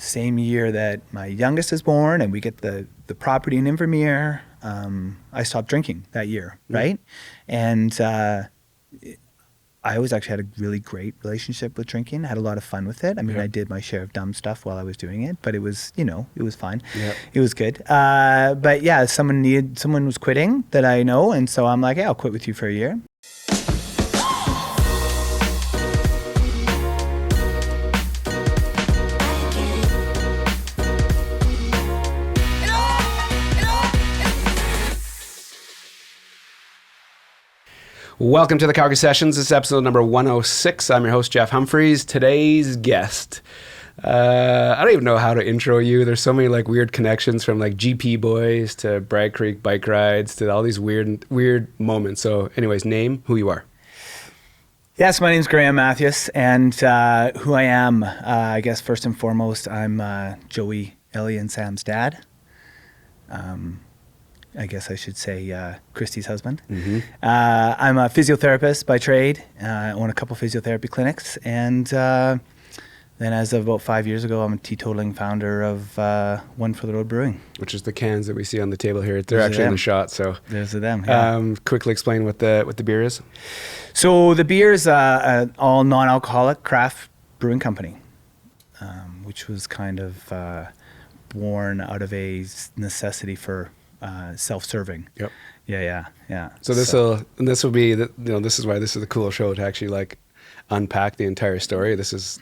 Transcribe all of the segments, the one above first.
same year that my youngest is born and we get the property in Invermere, I stopped drinking that year, right? And I always actually had a really great relationship with drinking. I had a lot of fun with it. I mean, I did my share of dumb stuff while I was doing it, but it was, it was fine. Yep. It was good. But yeah, someone was quitting that I know. And so I'm like, yeah, I'll quit with you for a year. Welcome to the Calgary Sessions. This is episode number 106. I'm your host, Jeff Humphreys. Today's guest, I don't even know how to intro you. There's so many like weird connections from like GP boys to Bragg Creek bike rides to all these weird moments. So anyways, name, who you are. Yes, my name's Graham Matheos, and who I am, I guess first and foremost, I'm Joey, Ellie, and Sam's dad. I guess I should say Christy's husband. Mm-hmm. I'm a physiotherapist by trade. I own a couple physiotherapy clinics. And then as of about 5 years ago, I'm a teetotaling founder of One for the Road Brewing. Which is the cans that we see on the table here. They're actually in the shot. So there's them. Yeah. Quickly explain what the beer is. So the beer is an all non-alcoholic craft brewing company, which was kind of born out of a necessity for self-serving. Yep. Yeah. So this will be this is why this is a cool show, to actually like unpack the entire story. This is,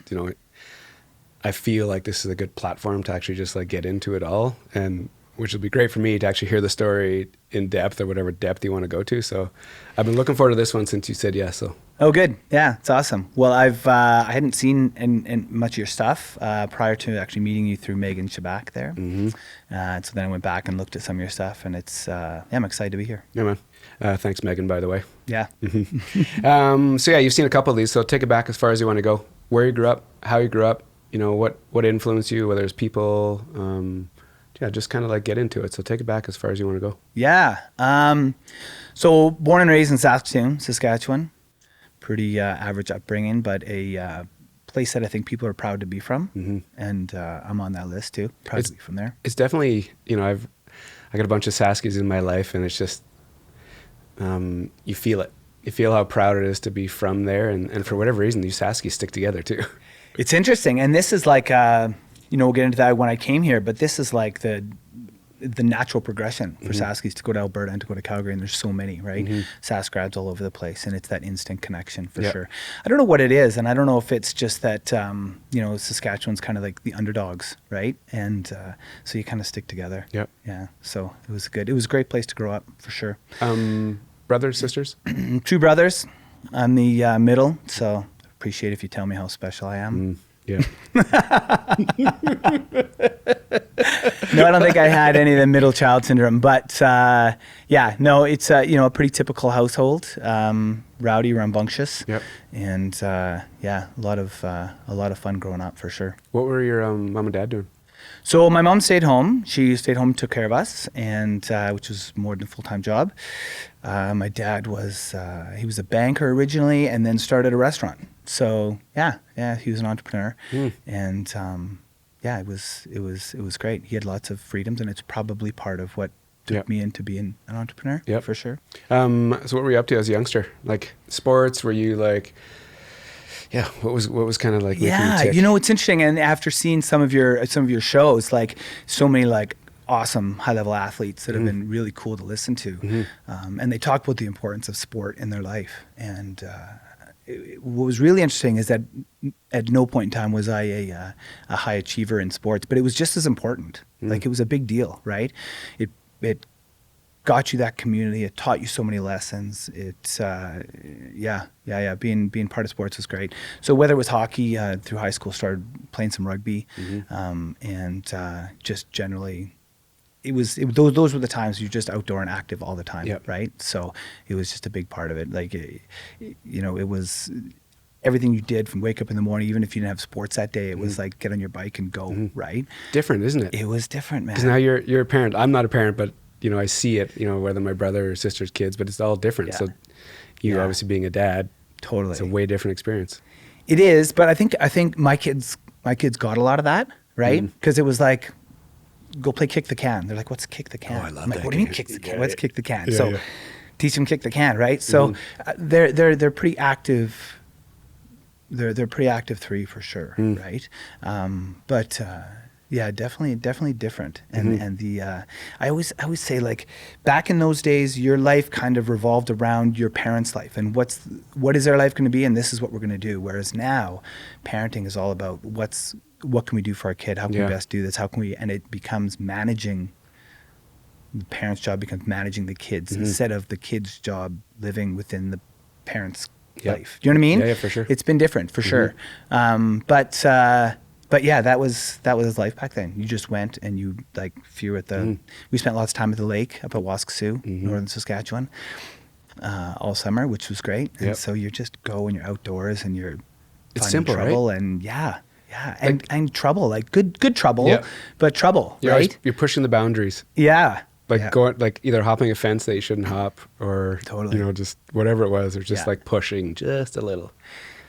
I feel like this is a good platform to actually just like get into it all, and which will be great for me to actually hear the story in depth, or whatever depth you want to go to. So I've been looking forward to this one since you said yes. So. Oh, good. Yeah, it's awesome. Well, I hadn't seen in much of your stuff prior to actually meeting you through Megan Shabak there. Mm-hmm. So then I went back and looked at some of your stuff, and it's I'm excited to be here. Yeah, man. Thanks, Megan, by the way. Yeah. Mm-hmm. So yeah, you've seen a couple of these. So take it back as far as you want to go. Where you grew up, how you grew up, what influenced you, whether it's people. Just kind of like get into it. So take it back as far as you want to go. Yeah. So born and raised in Saskatoon, Saskatchewan. Pretty average upbringing, but a place that I think people are proud to be from. Mm-hmm. And I'm on that list too. Proud to be from there. It's definitely, I got a bunch of Saskies in my life, and it's just, you feel it. You feel how proud it is to be from there. And for whatever reason, these Saskies stick together too. It's interesting. And this is like, we'll get into that when I came here, but this is like the natural progression for Saskies to go to Alberta and to go to Calgary, and there's so many, right? Mm-hmm. Sask-grads all over the place, and it's that instant connection for sure. I don't know what it is, and I don't know if it's just that, Saskatchewan's kind of like the underdogs, right? And so you kind of stick together. Yep. Yeah, so it was good. It was a great place to grow up, for sure. Brothers, sisters? 2 brothers. I'm the middle, so appreciate if you tell me how special I am. Yeah. No, I don't think I had any of the middle child syndrome, but it's a pretty typical household, rowdy, rambunctious. Yep. And a lot of fun growing up for sure. What were your mom and dad doing? So my mom stayed home. She stayed home and took care of us, and which was more than a full-time job. My dad was he was a banker originally, and then started a restaurant. So he was an entrepreneur, and it was great. He had lots of freedoms, and it's probably part of what took me into being an entrepreneur. Yeah, for sure. So what were you up to as a youngster? Like sports? Were you like? Yeah, what was kind of like making you tick? It's interesting. And after seeing some of your shows, like so many like awesome high-level athletes that have been really cool to listen to, and they talk about the importance of sport in their life. And what was really interesting is that at no point in time was I a high achiever in sports, but it was just as important. Like it was a big deal, right? It got you that community. It taught you so many lessons. It's being part of sports was great. So whether it was hockey through high school, started playing some rugby, and just generally, those were the times you're just outdoor and active all the time, right? So it was just a big part of it. Like it was everything you did from wake up in the morning, even if you didn't have sports that day, it was like get on your bike and go, right? Different, isn't it? It was different, man. Because now you're a parent. I'm not a parent, but I see it, whether my brother or sister's kids, but it's all different. Yeah. So you obviously being a dad, totally, it's a way different experience. It is, but I think my kids got a lot of that. right? Because it was like, go play kick the can. They're like, what's kick the can? Oh, I love I'm like, that what do you mean game. kick the can? Yeah, What's yeah. kick the can? Yeah, So yeah. teach them kick the can, right? So they're pretty active. They're pretty active 3 for sure, right? But yeah, definitely different. And the I always say, like, back in those days, your life kind of revolved around your parents' life and what is their life going to be, and this is what we're going to do. Whereas now, parenting is all about what can we do for our kid? How can we best do this? How can we? And it becomes managing. The parents' job becomes managing the kids instead of the kids' job living within the parents' life. Do you know what I mean? Yeah, for sure. It's been different for sure. But yeah, that was his life back then. You just went and you, like, if you were at the, we spent lots of time at the lake up at Waskesiu, northern Saskatchewan, all summer, which was great. And so you just go and you're outdoors and you're It's finding simple, trouble, right? and and trouble, like good trouble, but trouble, You're right? you're pushing the boundaries. Yeah. Like going, like either hopping a fence that you shouldn't hop, or Totally. just whatever it was, or just like pushing just a little.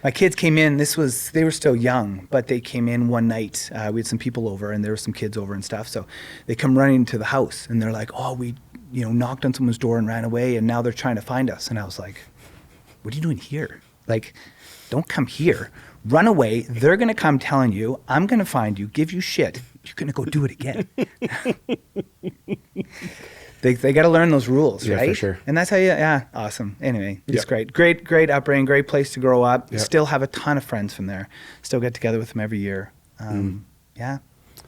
My kids came in, they were still young, but they came in one night. We had some people over and there were some kids over and stuff. So they come running into the house and they're like, oh, we, knocked on someone's door and ran away and now they're trying to find us. And I was like, what are you doing here? Like, don't come here. Run away. They're going to come telling you, I'm going to find you, give you shit. You're going to go do it again. They got to learn those rules, right? Yeah, for sure. And that's how awesome. Anyway, it's great. Great upbringing, great place to grow up. Yep. Still have a ton of friends from there. Still get together with them every year. Yeah.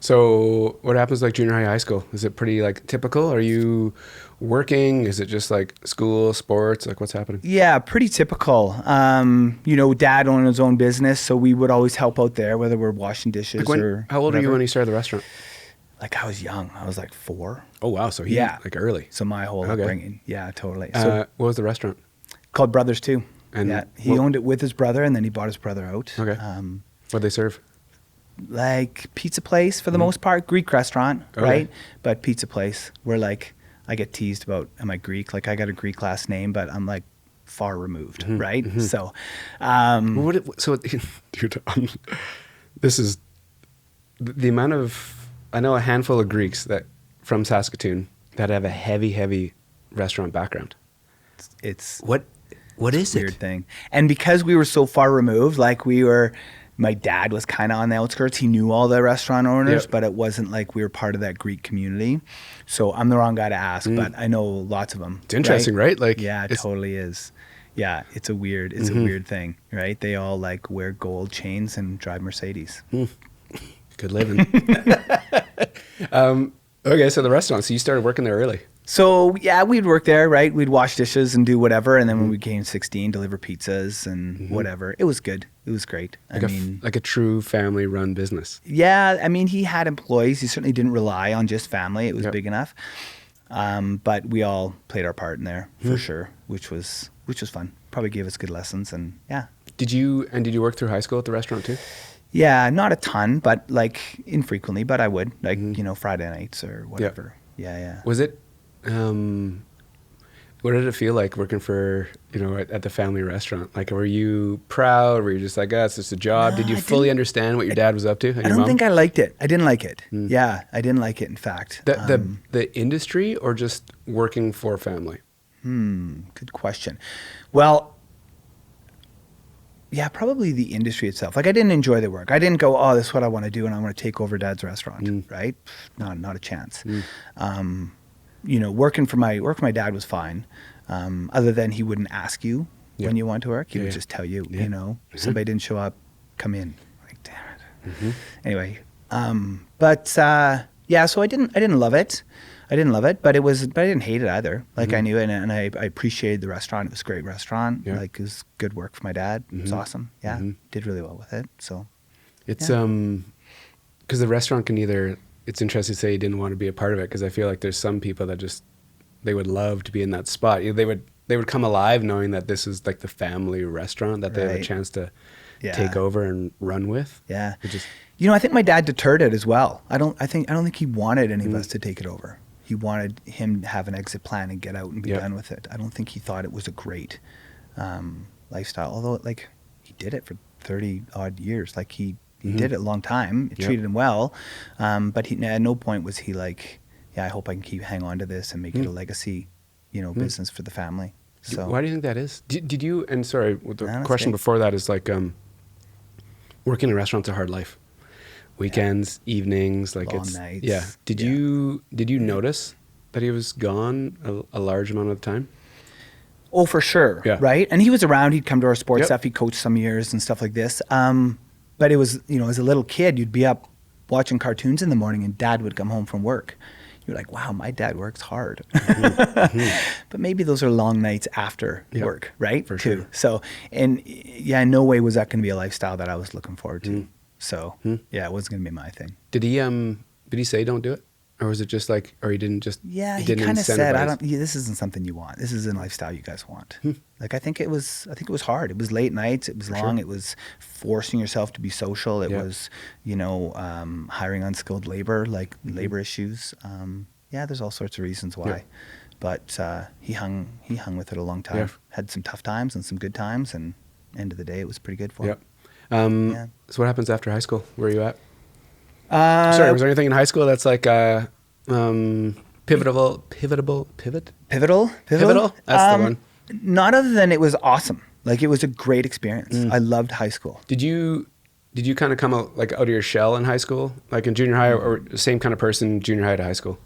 So what happens like junior high school? Is it pretty like typical? Are you working? Is it just like school, sports? Like what's happening? Yeah, pretty typical. Dad owned his own business, so we would always help out there, whether we're washing dishes or how old are you whatever. when you started the restaurant? Like, I was young. I was like 4. Oh, wow. So like early. So my whole Okay. upbringing. Yeah, totally. So What was the restaurant? called Brothers too. And he owned it with his brother, and then he bought his brother out. Okay. What'd they serve? Like pizza place for the most part, Greek restaurant, right? But pizza place where, like, I get teased about, am I Greek? Like, I got a Greek last name, but I'm like far removed, right? So, Dude, this is the amount of, I know a handful of Greeks that from Saskatoon that have a heavy restaurant background. it's What is weird thing. And because we were so far removed, like my dad was kind of on the outskirts. He knew all the restaurant owners, but it wasn't like we were part of that Greek community. So I'm the wrong guy to ask, but I know lots of them. It's interesting, right? Like, yeah, it totally is. Yeah, it's a weird thing, right? They all like wear gold chains and drive Mercedes. Good living. Okay, so the restaurant. So you started working there early. So yeah, we'd work there, right? We'd wash dishes and do whatever, and then when we became 16, deliver pizzas and whatever. It was good. It was great. Like a true family-run business. Yeah, I mean, he had employees. He certainly didn't rely on just family. It was big enough. But we all played our part in there for sure, which was fun. Probably gave us good lessons, and yeah. Did you work through high school at the restaurant too? Yeah, not a ton, but like infrequently. But I would, like, Friday nights or whatever. Yeah. Was it? What did it feel like working for at the family restaurant? Like, were you proud? Were you just like, it's just a job? No, Did you I fully didn't- understand what your dad was up to? I don't think I liked it. I didn't like it. Yeah, I didn't like it. In fact, the industry or just working for family? Good question. Well, yeah, probably the industry itself. Like, I didn't enjoy the work. I didn't go, oh, this is what I want to do, and I want to take over Dad's restaurant, right? Not a chance. Working for my dad was fine, other than he wouldn't ask you when you want to work. He would just tell you, if somebody didn't show up, come in. Like, damn it. Anyway, so I didn't love it. I didn't love it, but I didn't hate it either. Like, I knew it, and I appreciated the restaurant. It was a great restaurant. Yeah. Like, it was good work for my dad. It was awesome. Yeah, did really well with it. So It's because the restaurant can either. It's interesting to say you didn't want to be a part of it, because I feel like there's some people that just they would love to be in that spot. They would come alive knowing that this is like the family restaurant that they have a chance to take over and run with. Yeah. It just, I think my dad deterred it as well. I don't think he wanted any of us to take it over. He wanted him to have an exit plan and get out and be done with it. I don't think he thought it was a great lifestyle. Although, like, he did it for 30 odd years. Like, he He did it a long time. It treated him well. But at no point was he like, yeah, I hope I can hang on to this and make it a legacy, business for the family. So why do you think that is? Did you, and sorry, the No, question great. before that is like, working in a restaurant's a hard life. Weekends, evenings, like Long it's, nights. yeah. Did you notice that he was gone a large amount of the time? Oh, for sure. Yeah. Right. And he was around. He'd come to our sports Yep. stuff. He coached some years and stuff like this. But it was, as a little kid, you'd be up watching cartoons in the morning and dad would come home from work. You're like, wow, my dad works hard. But maybe those are long nights after work, right? For Too. sure. So, and yeah, in no way was that going to be a lifestyle that I was looking forward to. So, yeah, it wasn't going to be my thing. Did he say don't do it? Or was it just like, or he didn't just, Yeah, he didn't kind of said, incentivize? this isn't something you want. This isn't a lifestyle you guys want. Like, I think it was hard. It was late nights. It was long. sure. It was forcing yourself to be social. It Yeah. was, hiring unskilled labor, like labor issues. There's all sorts of reasons why. Yeah. But he hung with it a long time. Yeah. Had some tough times and some good times. And end of the day, it was pretty good for Yep. him. Yeah. So what happens after high school? Where are you at? Uh, Was there anything in high school that's like pivotal? Pivotal? That's the one. Not other than it was awesome. Like, it was a great experience. I loved high school. Did you kind of come out like out of your shell in high school, like in junior high, or same kind of person junior high to high school?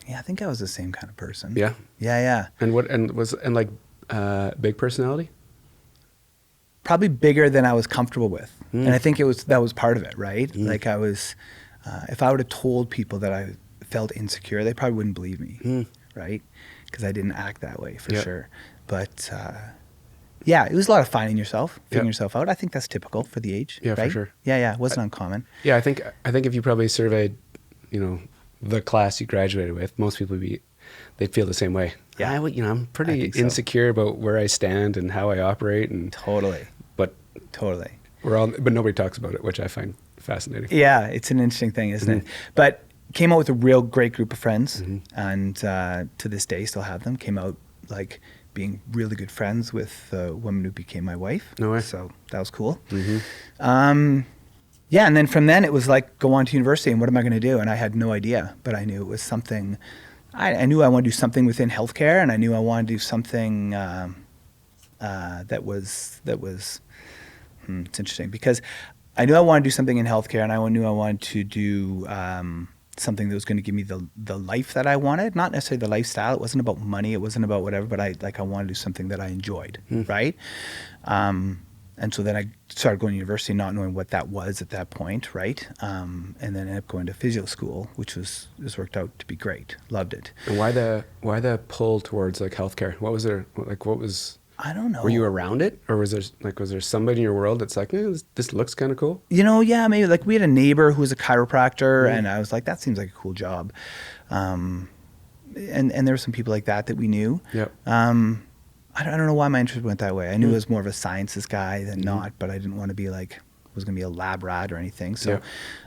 Yeah, I think I was the same kind of person. Yeah. Yeah. And big personality? Probably bigger than I was comfortable with. And I think that was part of it, right? Like, I was, if I would have told people that I felt insecure, they probably wouldn't believe me, right? Because I didn't act that way for sure. But it was a lot of finding yourself, figuring yourself out. I think that's typical for the age, Yeah, right? for sure. Yeah, it wasn't uncommon. Yeah, I think if you probably surveyed, the class you graduated with, most people they'd feel the same way. Yeah. I'm pretty think so. insecure about where I stand and how I operate, and Totally. but nobody talks about it, which I find fascinating. Yeah, it's an interesting thing, isn't it? But came out with a real great group of friends, and to this day still have them. Came out like being really good friends with the woman who became my wife. No way. So that was cool. And then from then it was like, go on to university, and what am I going to do? And I had no idea, but I knew it was something. I knew I wanted to do something within healthcare, and I knew I wanted to do something that was. It's interesting because I knew I wanted to do something in healthcare, and I knew I wanted to do something that was going to give me the life that I wanted. Not necessarily the lifestyle. It wasn't about money. It wasn't about whatever. But I wanted to do something that I enjoyed, right? And so then I started going to university, not knowing what that was at that point, right? And then ended up going to physio school, which was worked out to be great. Loved it. And why the pull towards like healthcare? What was there? Like, what was? I don't know. Were you around it, or was there somebody in your world that's like, this looks kind of cool? Yeah, maybe like we had a neighbor who was a chiropractor, and I was like, that seems like a cool job. And there were some people like that we knew. Yep. I don't know why my interest went that way. I knew I was more of a sciences guy than not, but I didn't want to be like, was going to be a lab rat or anything. So,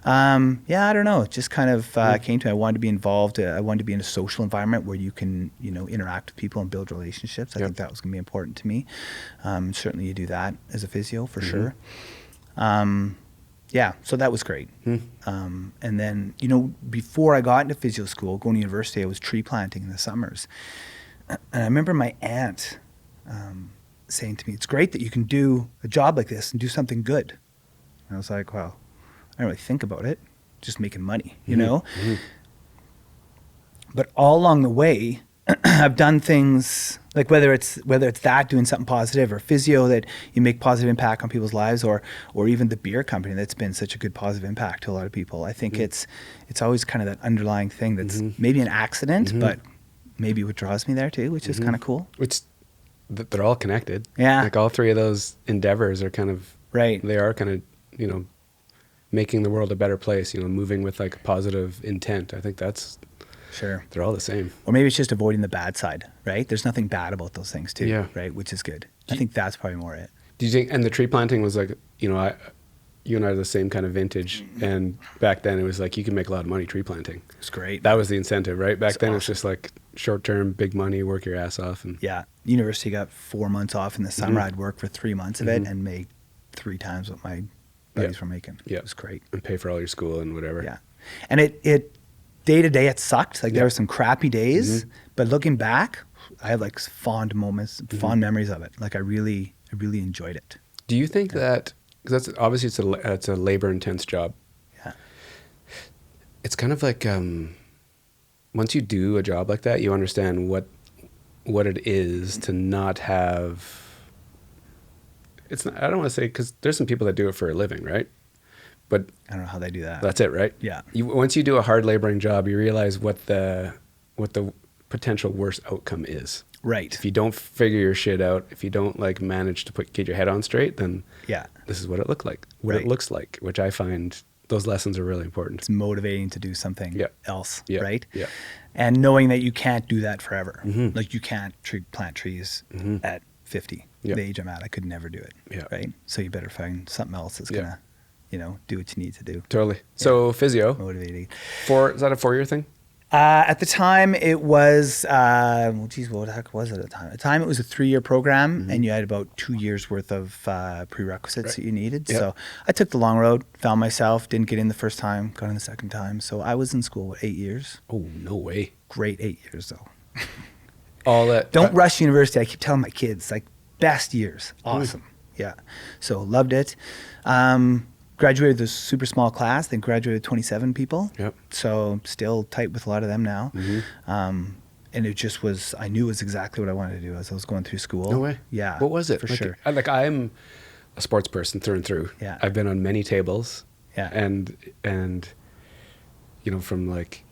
I don't know. It just kind of came to me. I wanted to be involved. I wanted to be in a social environment where you can, interact with people and build relationships. I think that was going to be important to me. Certainly you do that as a physio for sure. So that was great. And then, before I got into physio school, going to university, I was tree planting in the summers. And I remember my aunt saying to me, it's great that you can do a job like this and do something good. And I was like, well, I don't really think about it, just making money, you know? But all along the way, I've done things like whether it's that, doing something positive, or physio that you make positive impact on people's lives, or even the beer company that's been such a good positive impact to a lot of people. I think it's always kind of that underlying thing that's maybe an accident, but maybe what draws me there too, which is kind of cool. They're all connected. Yeah. Like all three of those endeavors are kind of, right. They are kind of, making the world a better place, moving with like positive intent. I think that's, sure, they're all the same. Or maybe it's just avoiding the bad side, right? There's nothing bad about those things too, Yeah. right? Which is good. I think that's probably more it. Do you think, and the tree planting was like, you and I are the same kind of vintage, and back then it was like, you can make a lot of money tree planting. It's great. That was the incentive, right? Back then awesome. It's just like short term, big money, work your ass off. And Yeah. University got 4 months off in the summer. I'd work for 3 months of it and make 3 times what my buddies were making. Yeah. It was great. And pay for all your school and whatever. Yeah. And it day to day, it sucked. Like there were some crappy days, but looking back, I have like fond moments, fond memories of it. Like I really enjoyed it. Do you think that, because that's obviously it's a labor intense job. Yeah. It's kind of like, once you do a job like that, you understand what it is to not have, it's not, I don't want to say, because there's some people that do it for a living, right? But I don't know how they do that. that's it, right? Yeah. Once you do a hard laboring job, you realize what the potential worst outcome is. Right. If you don't figure your shit out, if you don't like manage to get your head on straight, then this is what it looks like, which I find those lessons are really important. It's motivating to do something else, right? Yeah. And knowing that you can't do that forever. Like you can't plant trees at 50, the age I'm at. I could never do it, right? So you better find something else that's going to, do what you need to do. Totally. So physio. Motivating. Is that a 4-year thing? At the time, it was, what the heck was it at the time? At the time, it was a 3-year program, and you had about 2 years worth of prerequisites that you needed. Yep. So I took the long road, found myself, didn't get in the first time, got in the second time. So I was in school, 8 years? Oh, no way. Great 8 years, though. All that. Don't rush university. I keep telling my kids, like, best years. Awesome. Yeah. So loved it. Graduated with a super small class. They graduated 27 people. Yep. So still tight with a lot of them now. And it just was, I knew it was exactly what I wanted to do as I was going through school. No way. Yeah. What was it? For sure. I'm a sports person through and through. Yeah. I've been on many tables. Yeah. And from like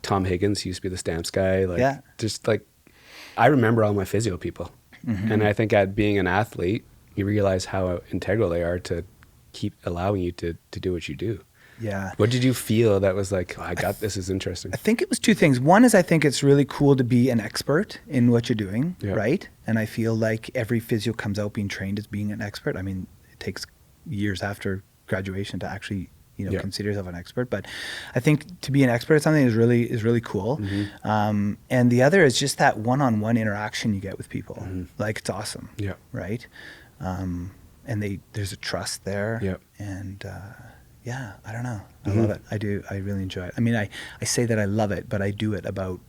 Tom Higgins, he used to be the stamps guy. Like, just like, I remember all my physio people. And I think at being an athlete, you realize how integral they are to keep allowing you to do what you do. Yeah. What did you feel that was like, this is interesting? I think it was two things. One is I think it's really cool to be an expert in what you're doing, right? And I feel like every physio comes out being trained as being an expert. I mean, it takes years after graduation to actually, consider yourself an expert. But I think to be an expert at something is really cool. And the other is just that one-on-one interaction you get with people. Like it's awesome. Yeah. Right? And there's a trust there. Yep. And I don't know. I love it. I do. I really enjoy it. I mean, I say that I love it, but I do it about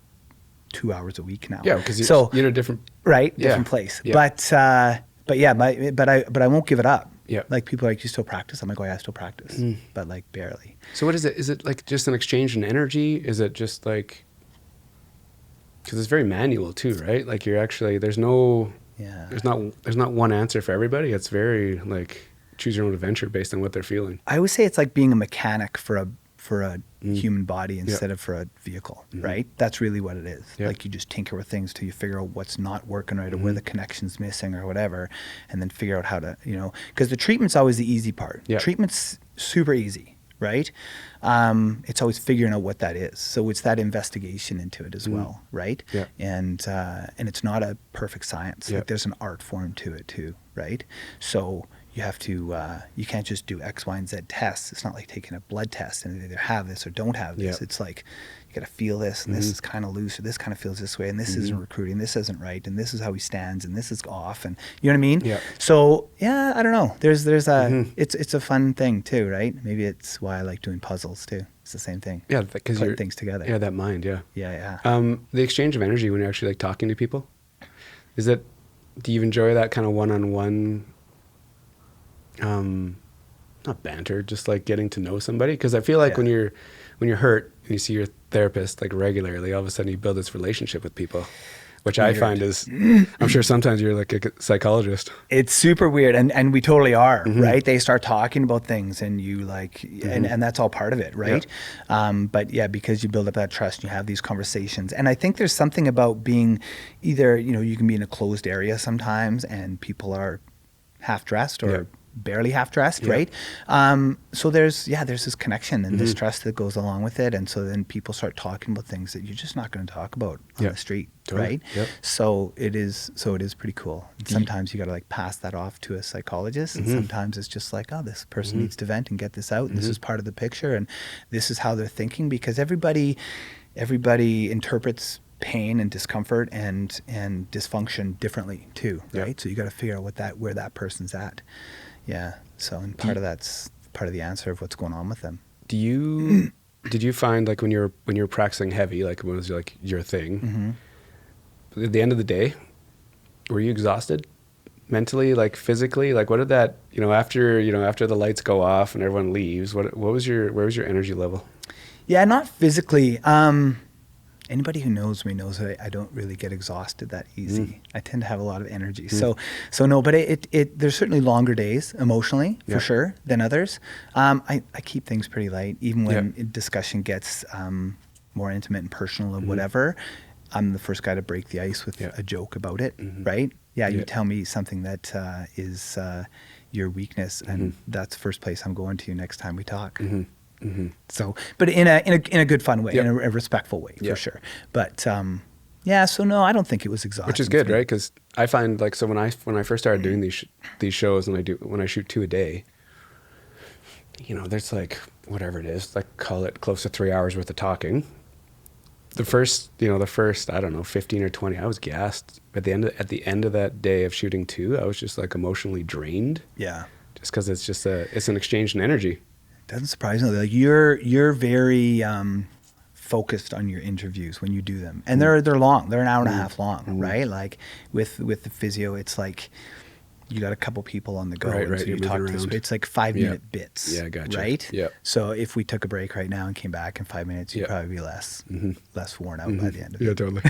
2 hours a week now. Yeah, because you're in a different different place. Yeah. But I won't give it up. Yeah. Like people are like, you still practice? I'm like, oh yeah, I still practice, but like barely. So what is it? Is it like just an exchange in energy? Is it just like, because it's very manual too, right? Like you're actually, there's not one answer for everybody. It's very like choose your own adventure based on what they're feeling. I always say it's like being a mechanic for a human body instead of for a vehicle, right? That's really what it is. Like you just tinker with things till you figure out what's not working right or where the connection's missing or whatever, and then figure out how to, because the treatment's always the easy part. Treatment's super easy, right? It's always figuring out what that is. So it's that investigation into it as well, right? Yeah. And it's not a perfect science. Like there's an art form to it too, right? So you have to, you can't just do X, Y, and Z tests. It's not like taking a blood test and they either have this or don't have this. It's like, you got to feel this, and this is kind of loose, or this kind of feels this way, and this isn't recruiting, this isn't right, and this is how he stands, and this is off, and you know what I mean? Yeah. So I don't know. There's a, it's a fun thing too, right? Maybe it's why I like doing puzzles too. It's the same thing. Yeah, because putting things together. Yeah, that mind. Yeah. Yeah. The exchange of energy when you're actually like talking to people, do you enjoy that kind of one-on-one? Not banter, just like getting to know somebody. Because I feel like when you're hurt and you see your therapist like regularly, all of a sudden you build this relationship with people, which I find is, I'm sure sometimes you're like a psychologist. It's super weird, and we totally are, right? They start talking about things, and you like, and that's all part of it, right? But because you build up that trust, and you have these conversations, and I think there's something about being either, you can be in a closed area sometimes, and people are half dressed or barely half dressed, right? So there's this connection and this trust that goes along with it, and so then people start talking about things that you're just not going to talk about on the street, right? So it is pretty cool. And sometimes you got to like pass that off to a psychologist, and sometimes it's just like, oh, this person needs to vent and get this out, and this is part of the picture, and this is how they're thinking, because everybody interprets pain and discomfort and dysfunction differently too, right? So you got to figure out where that person's at. Yeah. So, and part of that's part of the answer of what's going on with them. Did you find like when you're practicing heavy, like what was like your thing, at the end of the day, were you exhausted mentally, like physically? Like what did that, after the lights go off and everyone leaves, where was your energy level? Yeah, not physically. Anybody who knows me knows that I don't really get exhausted that easy. I tend to have a lot of energy. So no, but there's certainly longer days emotionally for sure than others. I keep things pretty light, even when discussion gets more intimate and personal or whatever. I'm the first guy to break the ice with a joke about it, right? Yeah, you tell me something that is your weakness, and that's the first place I'm going to next time we talk. So, but in a good fun way, in a respectful way, for sure. But so no, I don't think it was exhausting. Which is good, right? Because I find like, so when I first started doing these shows, and when I shoot 2 a day, there's like whatever it is, like call it close to 3 hours worth of talking. The first I don't know 15 or 20, I was gassed. At the end of that day of shooting 2, I was just like emotionally drained. Yeah, just because it's an exchange in energy. Doesn't surprise me. Like you're very focused on your interviews when you do them, and they're long. They're an hour and a half long, right? Like with the physio, it's like you got a couple people on the go, right. So you talk to. It's like 5-minute bits, gotcha. Right? Yeah. So if we took a break right now and came back in 5 minutes, you'd probably be less worn out by the end of it. Yeah, totally.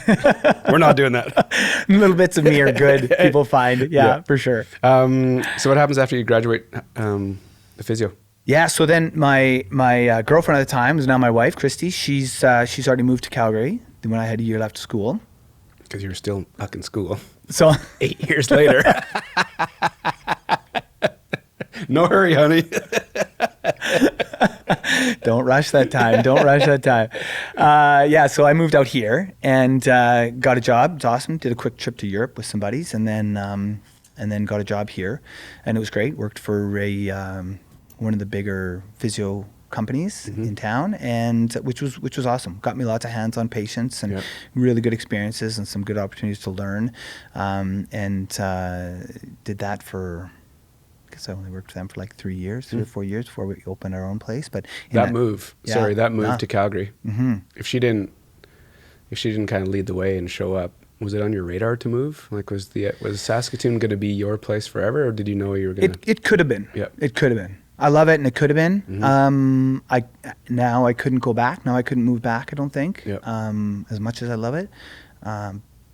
We're not doing that. Little bits of me are good. People find, for sure. So what happens after you graduate the physio? Yeah, so then my girlfriend at the time is now my wife, Christy. She's already moved to Calgary when I had a year left of school. Because you were still back in school. So 8 years later. No hurry, honey. Don't rush that time. So I moved out here and got a job. It's awesome. Did a quick trip to Europe with some buddies, and then got a job here, and it was great. Worked for one of the bigger physio companies in town, and which was awesome. Got me lots of hands-on patients and really good experiences and some good opportunities to learn. And did that for, I guess I only worked for them for like 3 or 4 years before we opened our own place. But that move to Calgary. If she didn't kind of lead the way and show up, was it on your radar to move? Like, was Saskatoon going to be your place forever, or did you know you were going to? It could have been. Yeah, it could have been. I love it, and it could have been. I couldn't go back. Now I couldn't move back, I don't think, as much as I love it.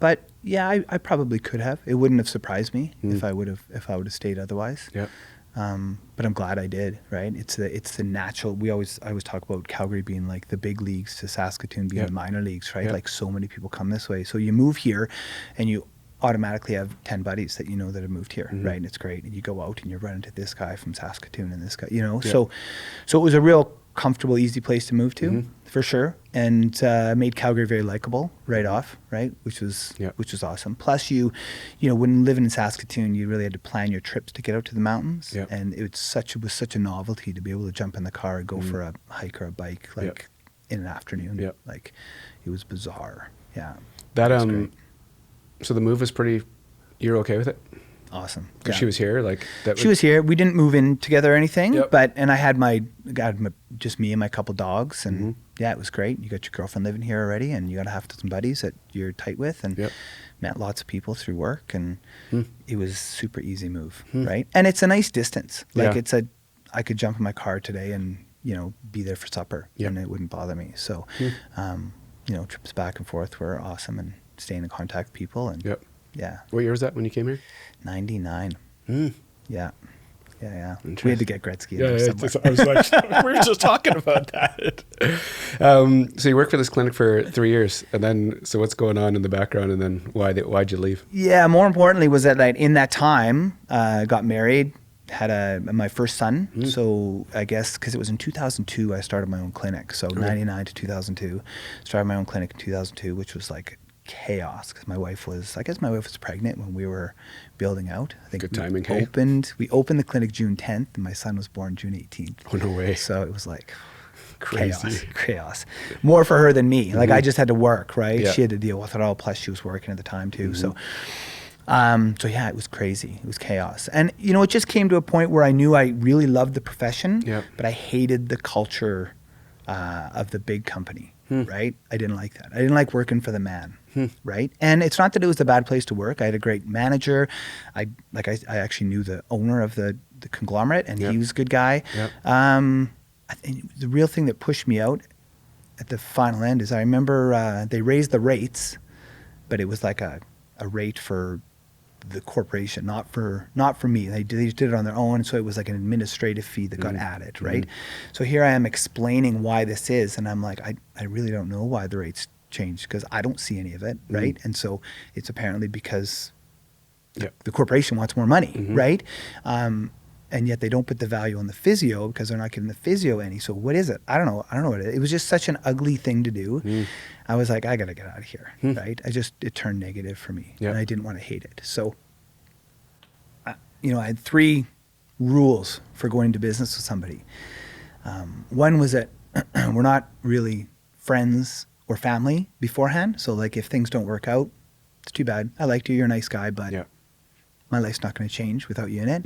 But yeah, I probably could have. It wouldn't have surprised me if I would have stayed otherwise. Yep. But I'm glad I did. Right? It's the natural. I always talk about Calgary being like the big leagues to Saskatoon being the minor leagues. Right? Like so many people come this way. So you move here, and you automatically have 10 buddies that that have moved here, right? And it's great. And you go out and you run into this guy from Saskatoon and this guy, So it was a real comfortable, easy place to move to, for sure. And made Calgary very likable right off, right? Which was awesome. Plus when living in Saskatoon, you really had to plan your trips to get out to the mountains. Yep. And it was such a novelty to be able to jump in the car and go for a hike or a bike, in an afternoon. Yep. Like it was bizarre. Yeah. That So the move was you're okay with it? Awesome. Because she was here, she was here. We didn't move in together or anything, and I had just me and my couple dogs, and it was great. You got your girlfriend living here already, and you got to have some buddies that you're tight with, and met lots of people through work, and it was super easy move, right? And it's a nice distance. I could jump in my car today and be there for supper, and it wouldn't bother me. So, trips back and forth were awesome, and staying in contact with people. And what year was that when you came here? 99. Yeah. We had to get Gretzky in there somewhere. I was like, we were just talking about that. So you worked for this clinic for 3 years, and then so what's going on in the background, and then why'd you leave? Yeah, more importantly was that in that time, got married, had my first son. So I guess because it was in 2002 I started my own clinic. So 99 to 2002, started my own clinic in 2002, which was like chaos because my wife was pregnant when we were building out. I think good timing. We opened the clinic June 10th, and my son was born June 18th. Oh, no way. So it was like crazy chaos. More for her than me. Like I just had to work, right? She had to deal with it all. Plus she was working at the time too. So So yeah, it was crazy. It was chaos. And, you know, it just came to a point where I knew I really loved the profession, Yep. but I hated the culture of the big company, right? I didn't like that. I didn't like working for the man, right? And it's not that it was a bad place to work. I had a great manager. I actually knew the owner of the conglomerate, and Yep. he was a good guy. Yep. I think the real thing that pushed me out at the final end is I remember they raised the rates, but it was like a rate for the corporation, not for me. They did it on their own, so it was like an administrative fee that got added, right? So here I am explaining why this is, and I'm like, I really don't know why the rates changed because I don't see any of it, right? And so it's apparently because the corporation wants more money, right? And yet they don't put the value on the physio because they're not giving the physio any. So what is it? I don't know what it is. It was just such an ugly thing to do. I was like, I got to get out of here, right? It turned negative for me, and I didn't want to hate it. So, you know, I had 3 rules for going into business with somebody. One was that we're not really friends or family beforehand. So like if things don't work out, it's too bad. I liked you. You're a nice guy, but my life's not going to change without you in it.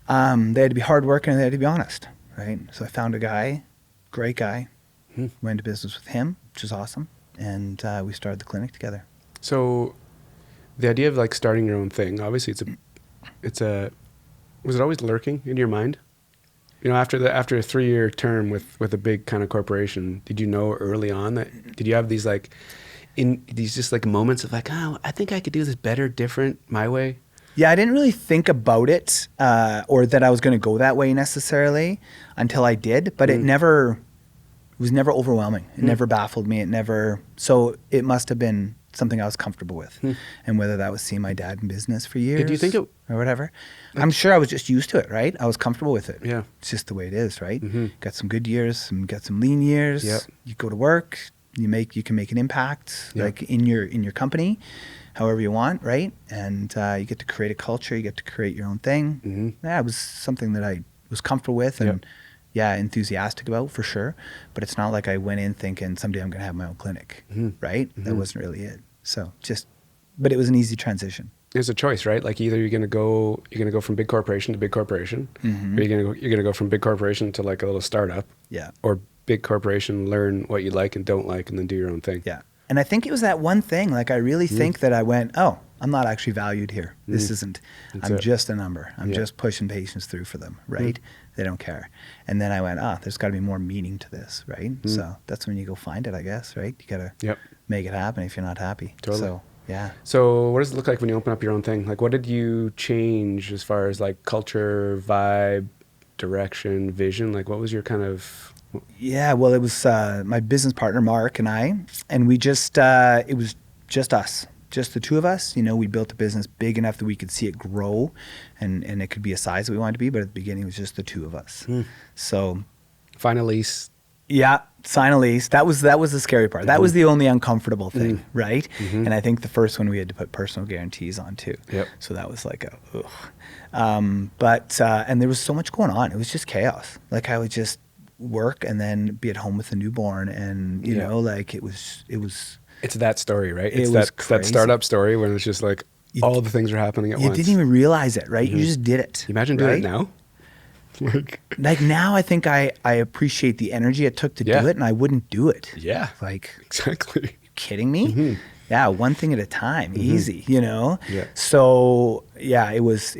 They had to be hardworking and they had to be honest, right? So I found a guy, great guy, went into business with him, which is awesome. And we started the clinic together. So the idea of like starting your own thing, obviously was it always lurking in your mind? You know, after a 3-year term with a big kind of corporation, did you know early on did you have these like, in these just like moments of like, oh, I think I could do this better, different, my way? Yeah, I didn't really think about it or that I was going to go that way necessarily until I did, but it was never overwhelming. It never baffled me. So it must have been something I was comfortable with. And whether that was seeing my dad in business for years do you think or whatever, I'm sure I was just used to it, right? I was comfortable with it. Yeah. It's just the way it is, right? Got some good years, got some lean years. Yep. You go to work, you can make an impact like in your company, however you want, right? And you get to create a culture, you get to create your own thing. Yeah, it was something that I was comfortable with and enthusiastic about for sure. But it's not like I went in thinking someday I'm going to have my own clinic, right? That wasn't really it. So but it was an easy transition. It's a choice, right? Like either you're gonna go from big corporation to big corporation, or you're gonna go from big corporation to like a little startup, or big corporation, learn what you like and don't like, and then do your own thing. Yeah, and I think it was that one thing. Like I really think that I went, oh, I'm not actually valued here. This isn't. I'm just a number. I'm just pushing patients through for them, right? They don't care. And then I went, there's got to be more meaning to this, right? So that's when you go find it, I guess, right? You got to make it happen if you're not happy. Totally. So, yeah. So what does it look like when you open up your own thing? Like what did you change as far as like culture, vibe, direction, vision? Like what was your kind of... Yeah, well, it was my business partner, Mark, and I, and we just, it was just us. Just the two of us. You know, we built a business big enough that we could see it grow and it could be a size that we wanted to be, but at the beginning it was just the two of us. So find a lease. Yeah, sign a lease. That was the scary part. That was the only uncomfortable thing, right? And I think the first one we had to put personal guarantees on too. Yep. So that was like and there was so much going on. It was just chaos. Like I would just work and then be at home with a newborn and you know, like it was It's that story, right? It It's was that startup story where it's just like all the things are happening at once. You didn't even realize it, right? You just did it. You imagine doing it now? Like now I think I appreciate the energy it took to do it and I wouldn't do it. Yeah. Like exactly. You kidding me? Yeah, one thing at a time, easy, you know? Yeah. So yeah, it was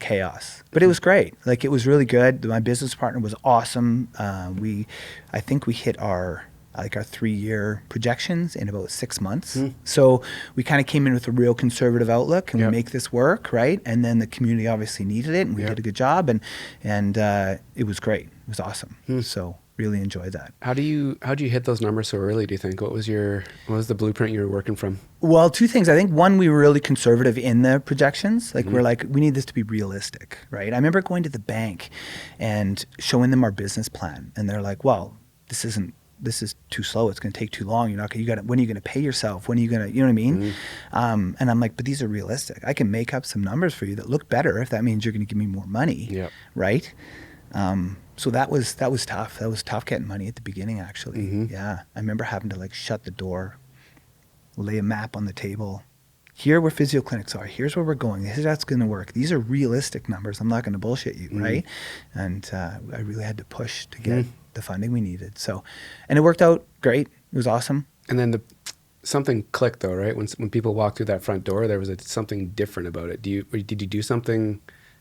chaos. But it was great. Like it was really good. My business partner was awesome. I think we hit our 3-year projections in about 6 months. So we kind of came in with a real conservative outlook and we make this work, right? And then the community obviously needed it and we did a good job and it was great. It was awesome. So really enjoyed that. How'd you hit those numbers so early, do you think? What was the blueprint you were working from? Well, 2 things. I think one, we were really conservative in the projections. Like we're like, we need this to be realistic, right? I remember going to the bank and showing them our business plan and they're like, well, this is too slow. It's going to take too long. When are you going to pay yourself? When are you going to, you know what I mean? And I'm like, but these are realistic. I can make up some numbers for you that look better if that means you're going to give me more money. Right? So that was tough. That was tough getting money at the beginning, actually. Yeah. I remember having to like shut the door, lay a map on the table, here where physio clinics are, here's where we're going, here's how it's going to work. These are realistic numbers. I'm not going to bullshit you, right? And I really had to push to get the funding we needed. So, and it worked out great. It was awesome. And then something clicked though, right? When people walked through that front door, there was something different about it. Did you do something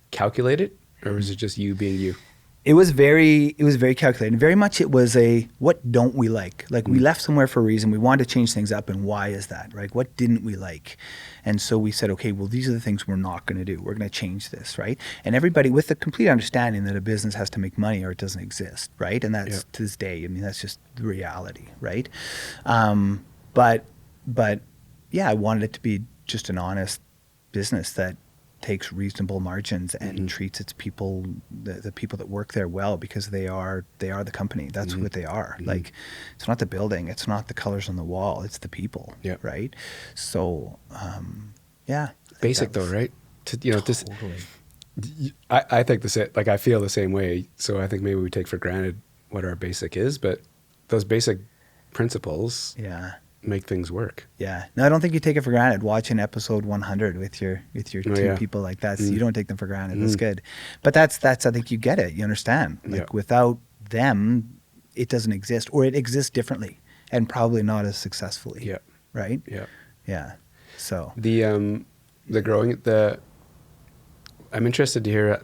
calculated, or was it just you being you? It was very calculated. Very much it was a, what don't we like? Like we left somewhere for a reason. We wanted to change things up, and why is that, right? What didn't we like? And so we said, okay, well, these are the things we're not going to do. We're going to change this, right? And everybody with the complete understanding that a business has to make money or it doesn't exist, right? And that's to this day, I mean, that's just the reality, right? But yeah, I wanted it to be just an honest business that takes reasonable margins and treats its people, the people that work there, well, because they are the company. That's what they are. Like, it's not the building, it's not the colors on the wall, it's the people, right? So, yeah. Basic though, right? Totally. I think the same. Like I feel the same way. So I think maybe we take for granted what our basic is, but those basic principles, make things work. Yeah. No, I don't think you take it for granted. Watching episode 100 with your two people like that, you don't take them for granted. That's good. But that's I think you get it. You understand. Like without them, it doesn't exist, or it exists differently and probably not as successfully. Yeah. Right? Yeah. Yeah. So I'm interested to hear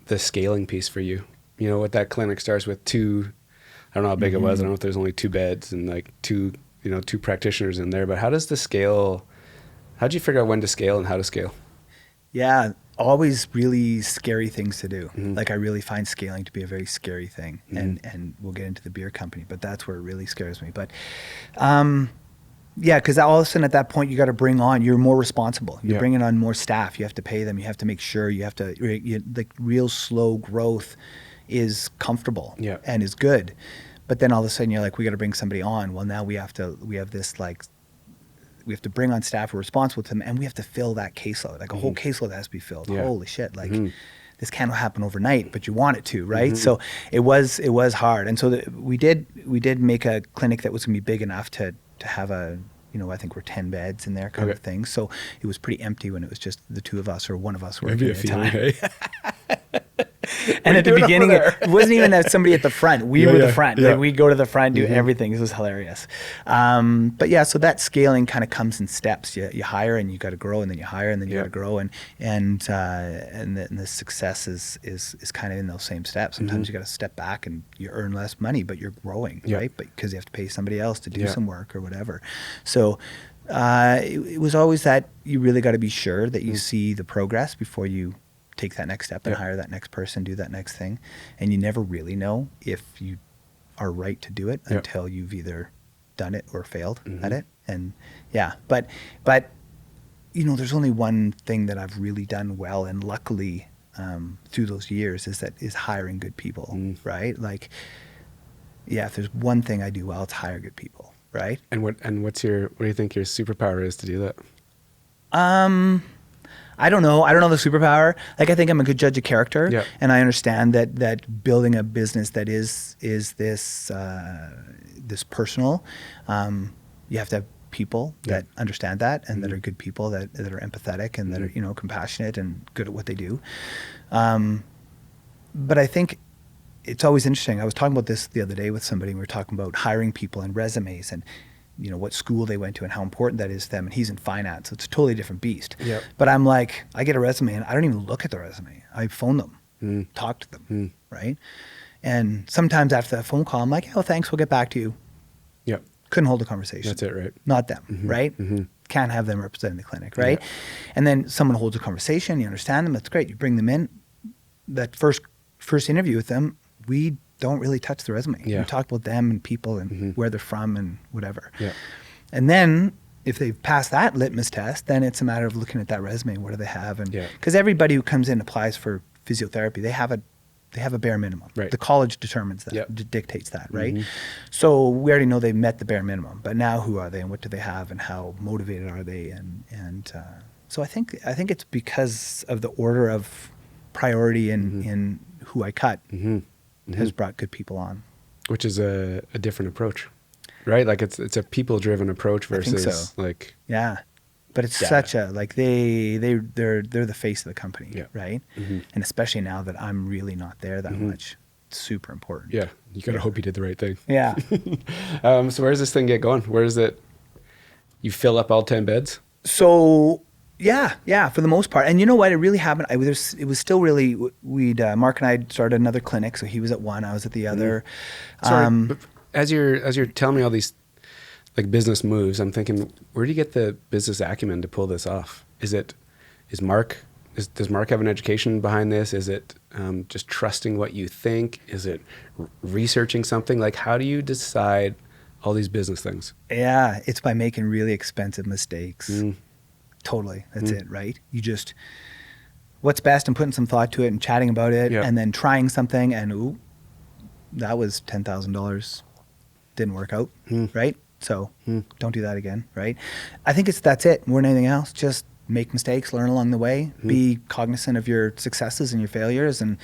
the scaling piece for you. You know, what that clinic starts with I don't know how big it was. I don't know if there's only 2 beds and like 2 practitioners in there, but how'd you figure out when to scale and how to scale? Yeah, always really scary things to do. Like I really find scaling to be a very scary thing, and we'll get into the beer company, but that's where it really scares me. But yeah, because all of a sudden at that point you're more responsible. You're bringing on more staff. You have to pay them. You have to make sure. Like real slow growth is comfortable and is good. But then all of a sudden you're like, we got to bring somebody on. Well, now we have to bring on staff who are responsible to them, and we have to fill that caseload. Like a whole caseload has to be filled. Holy shit. Like this can't happen overnight, but you want it to, right? So it was hard. And so we did make a clinic that was going to be big enough to have I think we're 10 beds in there kind of thing. So it was pretty empty when it was just the 2 of us or one of us working at a time. Hey? And at the beginning, it wasn't even somebody at the front. We were the front. Like we'd go to the front, do everything. It was hilarious. But yeah, so that scaling kind of comes in steps. You hire and you got to grow, and then you hire and then you got to grow, and the success is kind of in those same steps. Sometimes you got to step back and you earn less money, but you're growing, right? But because you have to pay somebody else to do some work or whatever. So it was always that you really got to be sure that you see the progress before you take that next step and hire that next person, do that next thing. And you never really know if you are right to do it until you've either done it or failed at it. And but there's only one thing that I've really done well, and luckily through those years is hiring good people, right? Like, if there's one thing I do well, it's hire good people, right? And what do you think your superpower is to do that? I don't know the superpower. Like, I think I'm a good judge of character, and I understand that building a business that is this personal, you have to have people that understand that and that are good people, that are empathetic and that are compassionate and good at what they do. But I think it's always interesting. I was talking about this the other day with somebody, and we were talking about hiring people and resumes and what school they went to and how important that is to them. And he's in finance, so it's a totally different beast. But I'm like, I get a resume and I don't even look at the resume. I phone them, talk to them, right? And sometimes after that phone call, I'm like, oh, thanks, we'll get back to you. Couldn't hold a conversation. That's it, right? Not them, right? Can't have them representing the clinic, right? And then someone holds a conversation, you understand them, that's great. You bring them in. That first interview with them, we don't really touch the resume. We talk about them and people and where they're from and whatever. And then if they've passed that litmus test, then it's a matter of looking at that resume. What do they have? And because everybody who comes in applies for physiotherapy, they have a bare minimum. The college determines that, dictates that, right? So we already know they've met the bare minimum, but now who are they and what do they have and how motivated are they? And so I think it's because of the order of priority in who I cut. Has brought good people on, which is a different approach, right? Like it's a people-driven approach versus like But it's data. such a, like, they're the face of the company, Yeah. right? And especially now that I'm really not there that much, it's super important. Yeah. You got to hope you did the right thing. Yeah. So where does this thing get going? Where is it? You fill up all 10 beds? So yeah, for the most part. And you know what? It really happened. It was still really, Mark and I started another clinic. So he was at one, I was at the other. Sorry, but as you're telling me all these like business moves, I'm thinking, where do you get the business acumen to pull this off? Does Mark have an education behind this? Is it just trusting what you think? Is it researching something? Like, how do you decide all these business things? Yeah, it's by making really expensive mistakes. Totally. That's it, right? You just, what's best, and putting some thought to it and chatting about it, and then trying something, and ooh, that was $10,000. Didn't work out, right? So don't do that again, right? I think that's it, more than anything else. Just make mistakes, learn along the way, be cognizant of your successes and your failures, and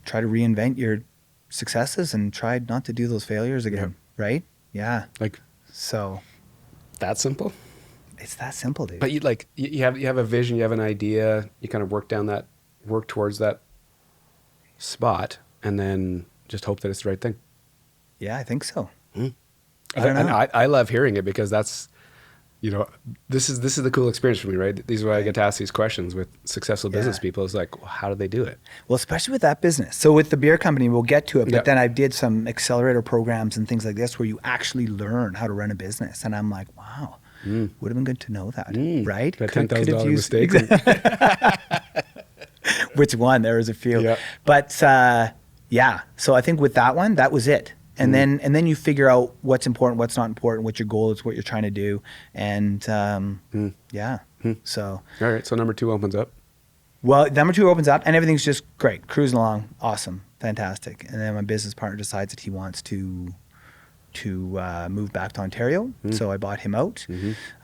try to reinvent your successes and try not to do those failures again, right? Yeah. Like, so that simple? It's that simple, dude. But you have a vision, you have an idea, you kind of work towards that spot, and then just hope that it's the right thing. Yeah, I think so. I don't know. I love hearing it because that's, this is the cool experience for me, right? These are why I get to ask these questions with successful business people. It's like, well, how do they do it? Well, especially with that business. So with the beer company, we'll get to it, but then I did some accelerator programs and things like this where you actually learn how to run a business. And I'm like, wow, would have been good to know that, right? That $10,000 mistake. Which one? There was a few. Yeah. But so I think with that one, that was it. And then you figure out what's important, what's not important, what your goal is, what you're trying to do. And so. All right. So number 2 opens up. Well, number 2 opens up and everything's just great. Cruising along. Awesome. Fantastic. And then my business partner decides that he wants to move back to Ontario. So I bought him out.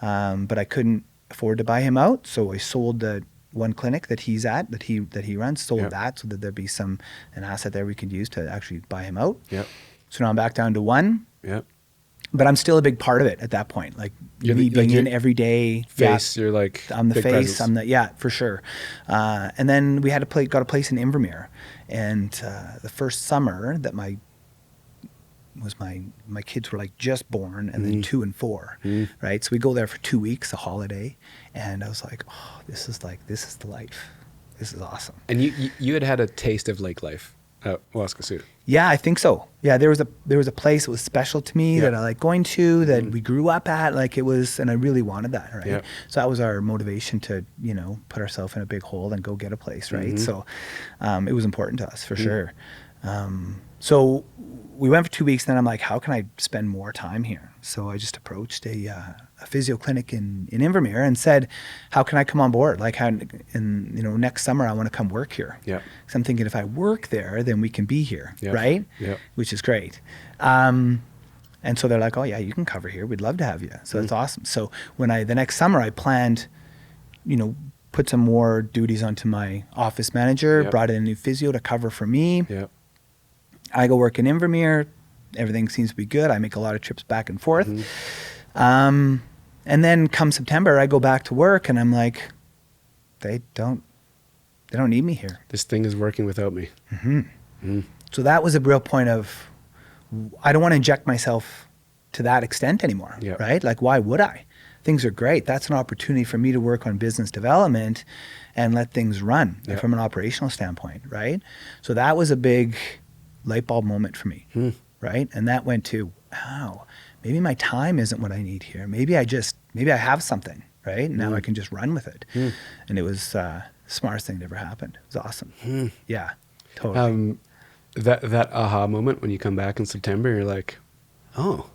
But I couldn't afford to buy him out. So I sold the one clinic that he's at, that he runs, sold that so that there'd be an asset there we could use to actually buy him out. Yep. So now I'm back down to 1. Yep. But I'm still a big part of it at that point. Like me being in every day. Face, you're like I'm the big face. presence. For sure. And then we got a place in Invermere. And the first summer that my kids were like just born, and then 2 and 4, right? So we go there for 2 weeks, a holiday. And I was like, oh, this is the life. This is awesome. And you had a taste of lake life at Saskatoon. Yeah, I think so. Yeah, there was a place that was special to me that I like going to, that we grew up at, like it was, and I really wanted that, right? Yeah. So that was our motivation to, put ourselves in a big hole and go get a place, right? So it was important to us for sure. So we went for 2 weeks, and then I'm like, how can I spend more time here? So I just approached a physio clinic in Invermere and said, how can I come on board? Like, next summer I want to come work here. Yeah. So I'm thinking, if I work there, then we can be here, right? Yeah. Which is great. And so they're like, oh yeah, you can cover here. We'd love to have you. So that's awesome. So the next summer I planned, put some more duties onto my office manager, brought in a new physio to cover for me. Yeah. I go work in Invermere. Everything seems to be good. I make a lot of trips back and forth. And then come September, I go back to work and I'm like, they don't need me here. This thing is working without me. So that was a real point of, I don't want to inject myself to that extent anymore, right? Like, why would I? Things are great. That's an opportunity for me to work on business development and let things run from an operational standpoint, right? So that was a big light bulb moment for me, right? And that went to, wow, maybe my time isn't what I need here. Maybe I have something, right? Now I can just run with it. And it was the smartest thing that ever happened. It was awesome. Yeah, totally. That aha moment when you come back in September, you're like, oh,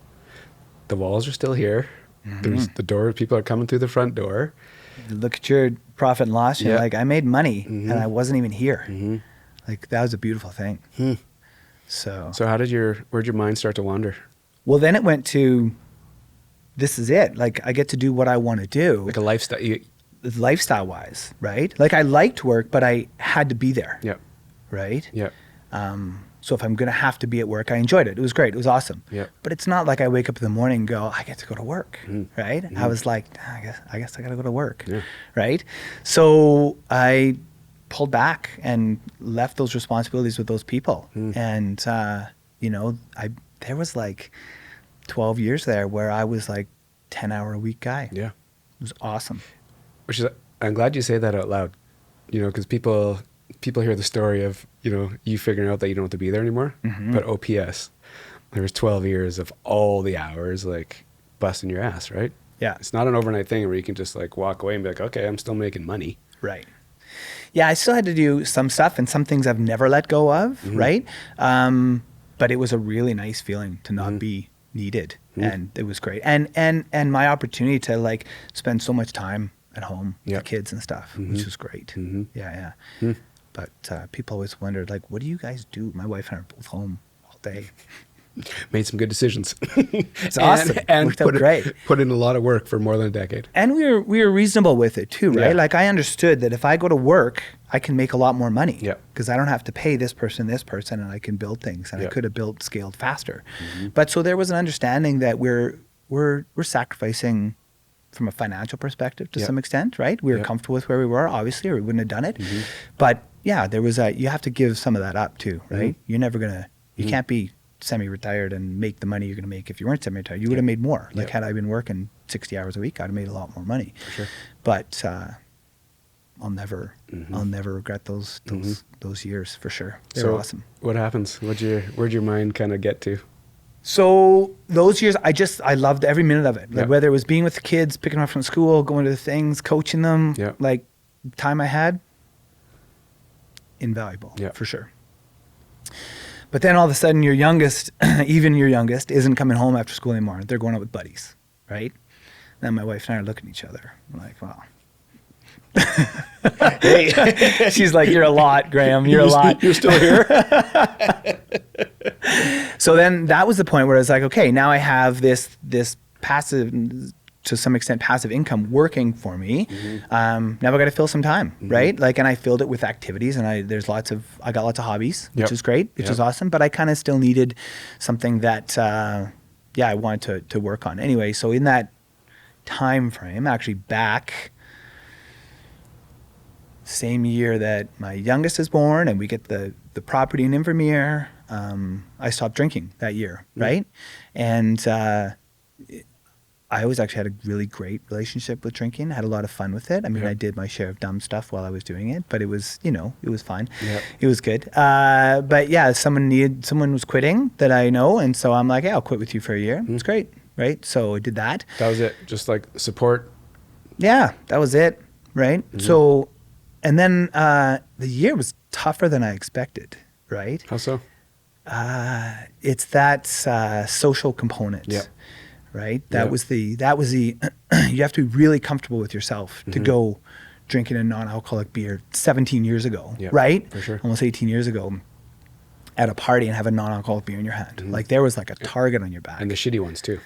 the walls are still here. There's the door, people are coming through the front door. You look at your profit and loss, you're like, I made money and I wasn't even here. Like, that was a beautiful thing. So where'd your mind start to wander? Well, then it went to, this is it. Like, I get to do what I want to do. Like a lifestyle. Lifestyle wise, right? Like, I liked work, but I had to be there. Yeah. Right? Yeah. So if I'm going to have to be at work, I enjoyed it. It was great. It was awesome. Yeah. But it's not like I wake up in the morning and go, I get to go to work, right? I was like, I guess I got to go to work, right? So I pulled back and left those responsibilities with those people. And, there was like 12 years there where I was like 10-hour a week guy. Yeah. It was awesome. Which is, I'm glad you say that out loud, because people hear the story of, you figuring out that you don't have to be there anymore. But OPS, there was 12 years of all the hours like busting your ass, right? Yeah. It's not an overnight thing where you can just like walk away and be like, okay, I'm still making money. Right. Yeah, I still had to do some stuff and some things I've never let go of, right? But it was a really nice feeling to not be needed, and it was great. And my opportunity to like spend so much time at home with the kids and stuff, which was great. Yeah. But people always wondered, like, what do you guys do? My wife and I are both home all day. Made some good decisions. It's awesome. And worked out great. Put in a lot of work for more than a decade. And we were reasonable with it too, right? Yeah. Like I understood that if I go to work, I can make a lot more money. Yeah. Because I don't have to pay this person, and I can build things, and I could have scaled faster. But so there was an understanding that we're sacrificing from a financial perspective to some extent, right? We were comfortable with where we were, obviously, or we wouldn't have done it. But yeah, there was you have to give some of that up too, right? You're never gonna, you can't be semi-retired and make the money you're going to make if you weren't semi-retired. You would have made more. Like had I been working 60 hours a week, I'd have made a lot more money. For sure. But I'll never regret those years for sure. They were awesome. What happens? Where'd your mind kind of get to? So those years, I loved every minute of it. Like whether it was being with the kids, picking them up from school, going to the things, coaching them, like time I had, invaluable for sure. But then all of a sudden your youngest, even your youngest, isn't coming home after school anymore. They're going out with buddies, right? Then my wife and I are looking at each other. I'm like, wow. Hey. She's like, you're a lot, Graham. You're a lot. You're still here? So then that was the point where I was like, okay, now I have this passive, to some extent, passive income working for me. Now I got to fill some time, right? Like, and I filled it with activities, and I got lots of hobbies, which is great, which is awesome. But I kind of still needed something that, I wanted to work on anyway. So in that time frame, actually back same year that my youngest is born, and we get the property in Invermere, I stopped drinking that year, right? And I always actually had a really great relationship with drinking. I had a lot of fun with it. I mean, I did my share of dumb stuff while I was doing it, but it was, it was fine. It was good. But yeah, someone was quitting that I know. And so I'm like, yeah, I'll quit with you for a year. It's great. Right. So I did that. That was it. Just like support. Yeah, that was it. Right. So, and then the year was tougher than I expected. Right. How so? It's that social component. Yeah. Right. That was the you have to be really comfortable with yourself to go drinking a non-alcoholic beer 17 years ago, right? For sure. Almost 18 years ago at a party and have a non-alcoholic beer in your hand. Like there was like a target on your back. And the shitty ones too.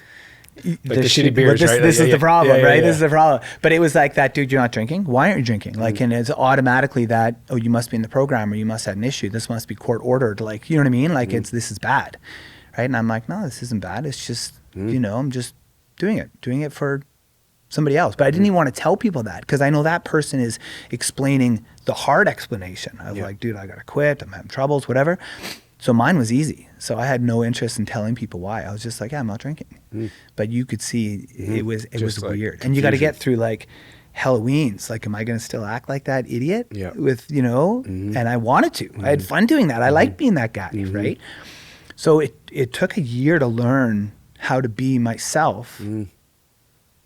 Like the shitty beers, right? This is the problem, right? This is the problem. But it was like that, dude, you're not drinking? Why aren't you drinking? Like, and it's automatically that, oh, you must be in the program, or you must have an issue. This must be court ordered. Like, you know what I mean? Like this is bad, right? And I'm like, no, this isn't bad. It's just, I'm just doing it for somebody else. But I didn't even want to tell people that, because I know that person is explaining the hard explanation of like, dude, I got to quit. I'm having troubles, whatever. So mine was easy. So I had no interest in telling people why. I was just like, yeah, I'm not drinking. But you could see it was like weird. And you got to get through like Halloweens. Like, am I going to still act like that idiot with, and I wanted to. I had fun doing that. I liked being that guy, right? So it took a year to learn how to be myself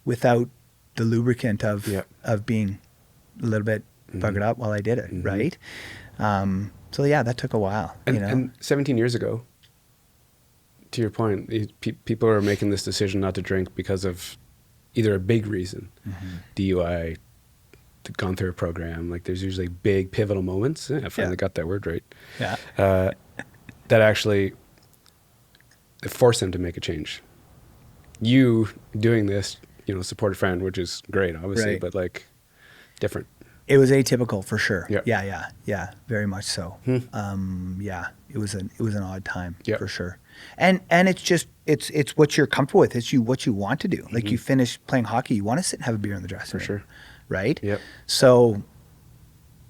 without the lubricant of being a little bit buggered up while I did it, right? So yeah, that took a while. And 17 years ago, to your point, people are making this decision not to drink because of either a big reason, DUI, gone through a program. Like there's usually big pivotal moments. I finally got that word right. Yeah. That actually force them to make a change. You doing this, support a friend, which is great, obviously, but like different. It was atypical for sure. Yep. Yeah, very much so. Yeah, it was an odd time Yep. for sure. And it's just it's what you're comfortable with. It's what you want to do. Like you finish playing hockey, you want to sit and have a beer in the dressing room. sure. Right? Yep. So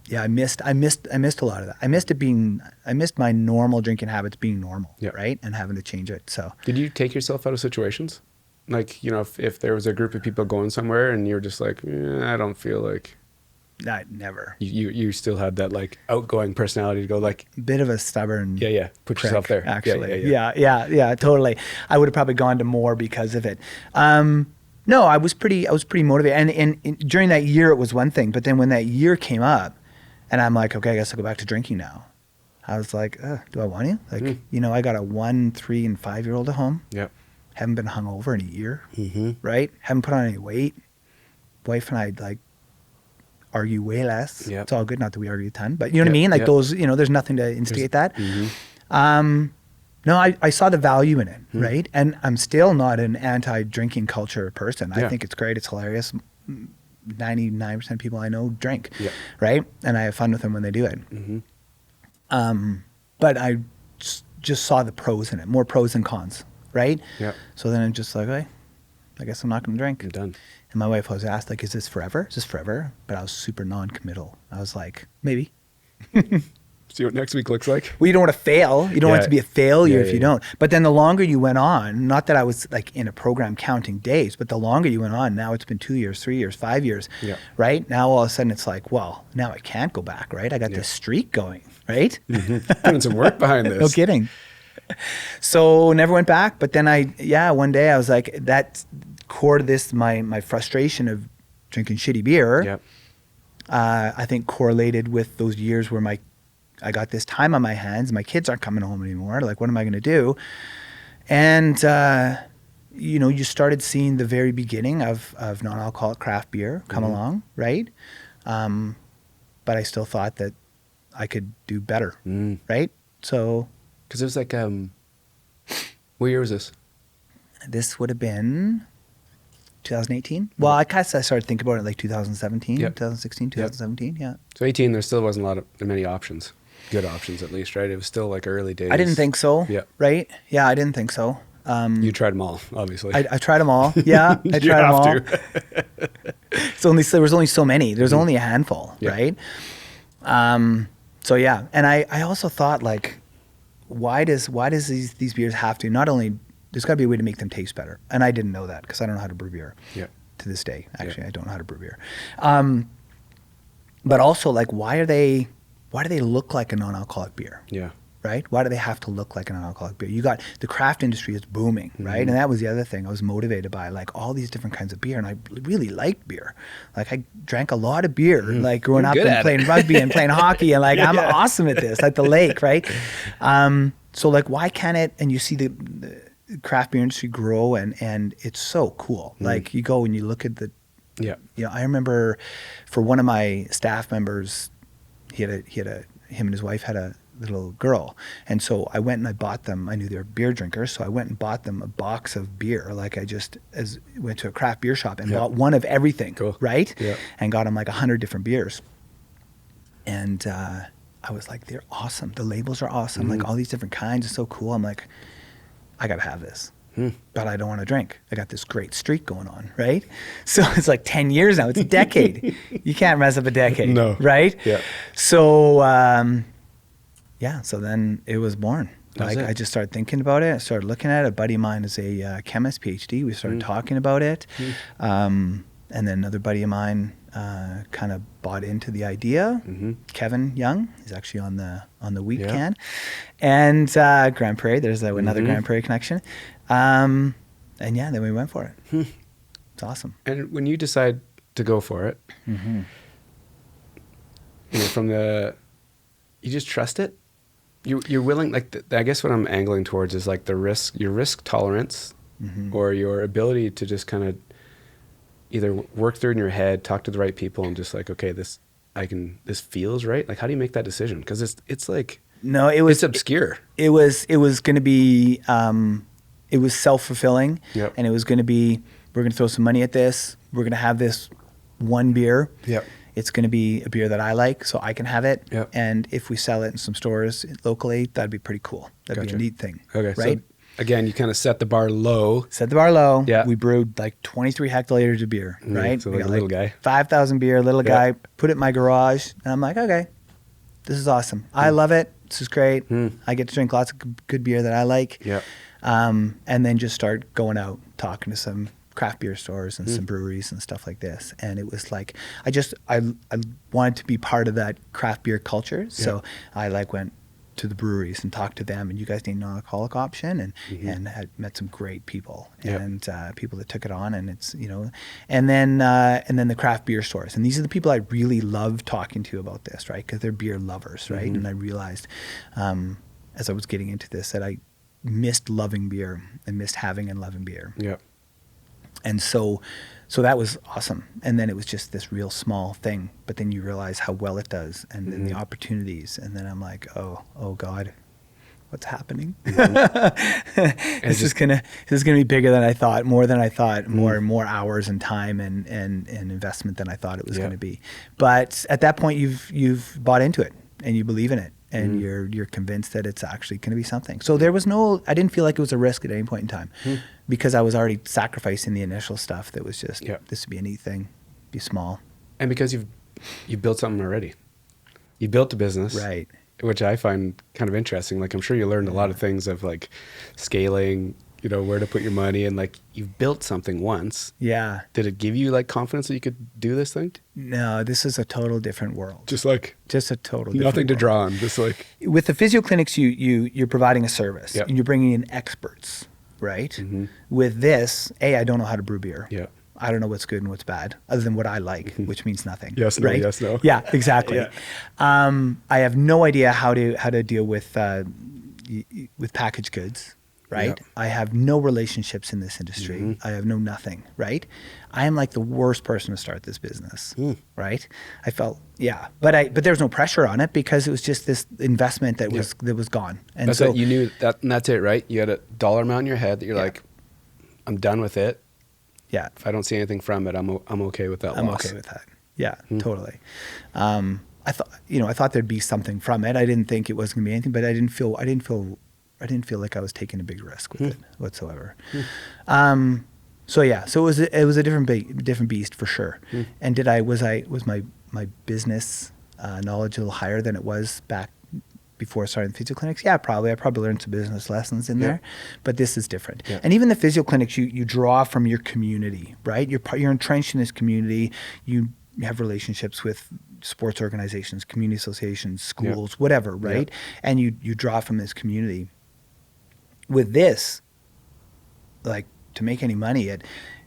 yeah, I missed a lot of that. I missed my normal drinking habits being normal, Yep. right? And having to change it. So Did you take yourself out of situations? Like, you know, if there was a group of people going somewhere and you're just like, I don't feel like, never. you still had that like outgoing personality to go like, Bit of a stubborn put prick, yourself there. actually. Yeah, totally. I would have probably gone to more because of it. No, I was pretty motivated. And during that year, it was one thing. But then when that year came up, and I'm like, okay, I guess I'll go back to drinking now. I was like, do I want to? Like, you know, I got a 1, 3, and 5-year-old at home. Yep. Haven't been hungover in a year, right? Haven't put on any weight. Wife and I like argue way less. Yep. It's all good. Not that we argue a ton, but you know what I mean? Like those, you know, there's nothing to instigate that. No, I saw the value in it, right? And I'm still not an anti-drinking culture person. I think it's great. It's hilarious. 99% of people I know drink, right? And I have fun with them when they do it. But I just saw the pros in it, more pros than cons, right? Yeah. So then I'm just like, hey, I guess I'm not going to drink. I'm done. And my wife was asked, like, is this forever? Is this forever? But I was super non-committal. I was like, maybe. See what next week looks like. Well, you don't want to fail. You don't want it to be a failure if you don't. But then the longer you went on, not that I was like in a program counting days, but the longer you went on, now it's been 2 years, 3 years, 5 years, right? Now all of a sudden it's like, well, now I can't go back, right? I got this streak going, right? Putting some work behind this. No kidding. So never went back. But then one day I was like, that core to this, my frustration of drinking shitty beer, I think correlated with those years where I got this time on my hands. My kids aren't coming home anymore. Like, what am I going to do? And, you know, you started seeing the very beginning of non-alcoholic craft beer come along, right? But I still thought that I could do better, right? So... Because it was like, what year was this? This would have been 2018. Well, I started thinking about it like 2017, 2016, 2017, yeah. So 18, there still wasn't many options. Good options, at least, right? It was still like early days. I didn't think so. Yeah. Right? Yeah, I didn't think so. You tried them all, obviously. I tried them all. Yeah, I tried them all. There was only so many. There's only a handful, right? So yeah, and I also thought like, why does these beers have to not only there's got to be a way to make them taste better, and I didn't know that because I don't know how to brew beer. Yeah. To this day, actually, I don't know how to brew beer. But also like, why do they look like a non-alcoholic beer? Yeah. Right? Why do they have to look like a non-alcoholic beer? You got the craft industry is booming, right? And that was the other thing. I was motivated by like all these different kinds of beer, and I really liked beer. Like I drank a lot of beer, like growing up and playing rugby and playing hockey, and like I'm awesome at this, at the lake, right? So like, why can't it? And you see the craft beer industry grow, and it's so cool. Like you go and you look at the, you know, I remember for one of my staff members, him and his wife had a little girl, and so I went and I bought them. I knew they were beer drinkers, so I went and bought them a box of beer. Like I just went to a craft beer shop and bought one of everything, right? Yeah. And got them like 100 different beers. And I was like, they're awesome. The labels are awesome. Like all these different kinds are so cool. I'm like, I gotta have this. But I don't want to drink. I got this great streak going on, right? So it's like 10 years now. It's a decade. You can't mess up a decade, no. Right? Yeah. So, so then it was born. Like I just started thinking about it. I started looking at it. A buddy of mine is a chemist, PhD. We started talking about it. And then another buddy of mine kind of bought into the idea. Kevin Young, he's actually on the wheat can. And Grand Prairie, there's another Grand Prairie connection. And then we went for it. It's awesome. And when you decide to go for it, you know, you just trust it. You're willing, like I guess what I'm angling towards is like your risk tolerance, or your ability to just kind of either work through in your head, talk to the right people, and just like, okay, this feels right. Like, how do you make that decision? Because it's like, no, it's obscure. It was going to be, it was self-fulfilling, and it was going to be, we're going to throw some money at this. We're going to have this one beer. Yep. It's going to be a beer that I like, so I can have it. Yep. And if we sell it in some stores locally, that'd be pretty cool. That'd be a neat thing. Okay. Right? So again, you kind of set the bar low. Set the bar low. Yeah. We brewed like 23 hectoliters of beer, right? So We like a got little guy. 5,000 beer, little guy, put it in my garage. And I'm like, okay, this is awesome. I love it. This is great. I get to drink lots of good beer that I like. Yeah. And then just start going out, talking to some craft beer stores and some breweries and stuff like this. And it was like, I wanted to be part of that craft beer culture. So I like went to the breweries and talked to them, and you guys need a non-alcoholic option, and had met some great people and people that took it on, and it's, you know, and then the craft beer stores. And these are the people I really love talking to about this, right? Because they're beer lovers, right? And I realized as I was getting into this that I missed loving beer and missed having and loving beer. Yeah. And so that was awesome. And then it was just this real small thing, but then you realize how well it does, and then the opportunities. And then I'm like, oh God, what's happening? This is gonna be bigger than I thought, more than I thought, more hours and time and investment than I thought it was going to be. But at that point, you've bought into it and you believe in it. And you're convinced that it's actually going to be something. So I didn't feel like it was a risk at any point in time, because I was already sacrificing the initial stuff that was just, this would be a neat thing, be small. And because you've built something already. You built a business. Right. Which I find kind of interesting. Like, I'm sure you learned a lot of things of like scaling, you know, where to put your money, and like you've built something once. Yeah. Did it give you like confidence that you could do this thing? No, this is a total different world. Just a total different nothing to world. draw on. Just like with the physio clinics, you're providing a service, Yep. and you're bringing in experts, right? With this, I don't know how to brew beer. Yeah. I don't know what's good and what's bad, other than what I like, which means nothing. Yes, no, right? yes, no. Yeah, exactly. Yeah. I have no idea how to deal with packaged goods, right? Yep. I have no relationships in this industry. I have nothing, right? I am like the worst person to start this business, right? I felt, but there was no pressure on it, because it was just this investment that was gone. And that's so it. You knew that, and that's it, right? You had a dollar amount in your head that you're like, I'm done with it. Yeah. If I don't see anything from it, I'm okay with that. I'm okay with that. Yeah, totally. I thought there'd be something from it. I didn't think it was going to be anything, but I didn't feel like I was taking a big risk with it whatsoever. So it was a different beast for sure. And was my business knowledge a little higher than it was back before starting the physio clinics? Yeah, probably. I probably learned some business lessons in there, but this is different. Yeah. And even the physio clinics, you draw from your community, right? You're entrenched in this community. You have relationships with sports organizations, community associations, schools, whatever, right? And you draw from this community. With this, like, to make any money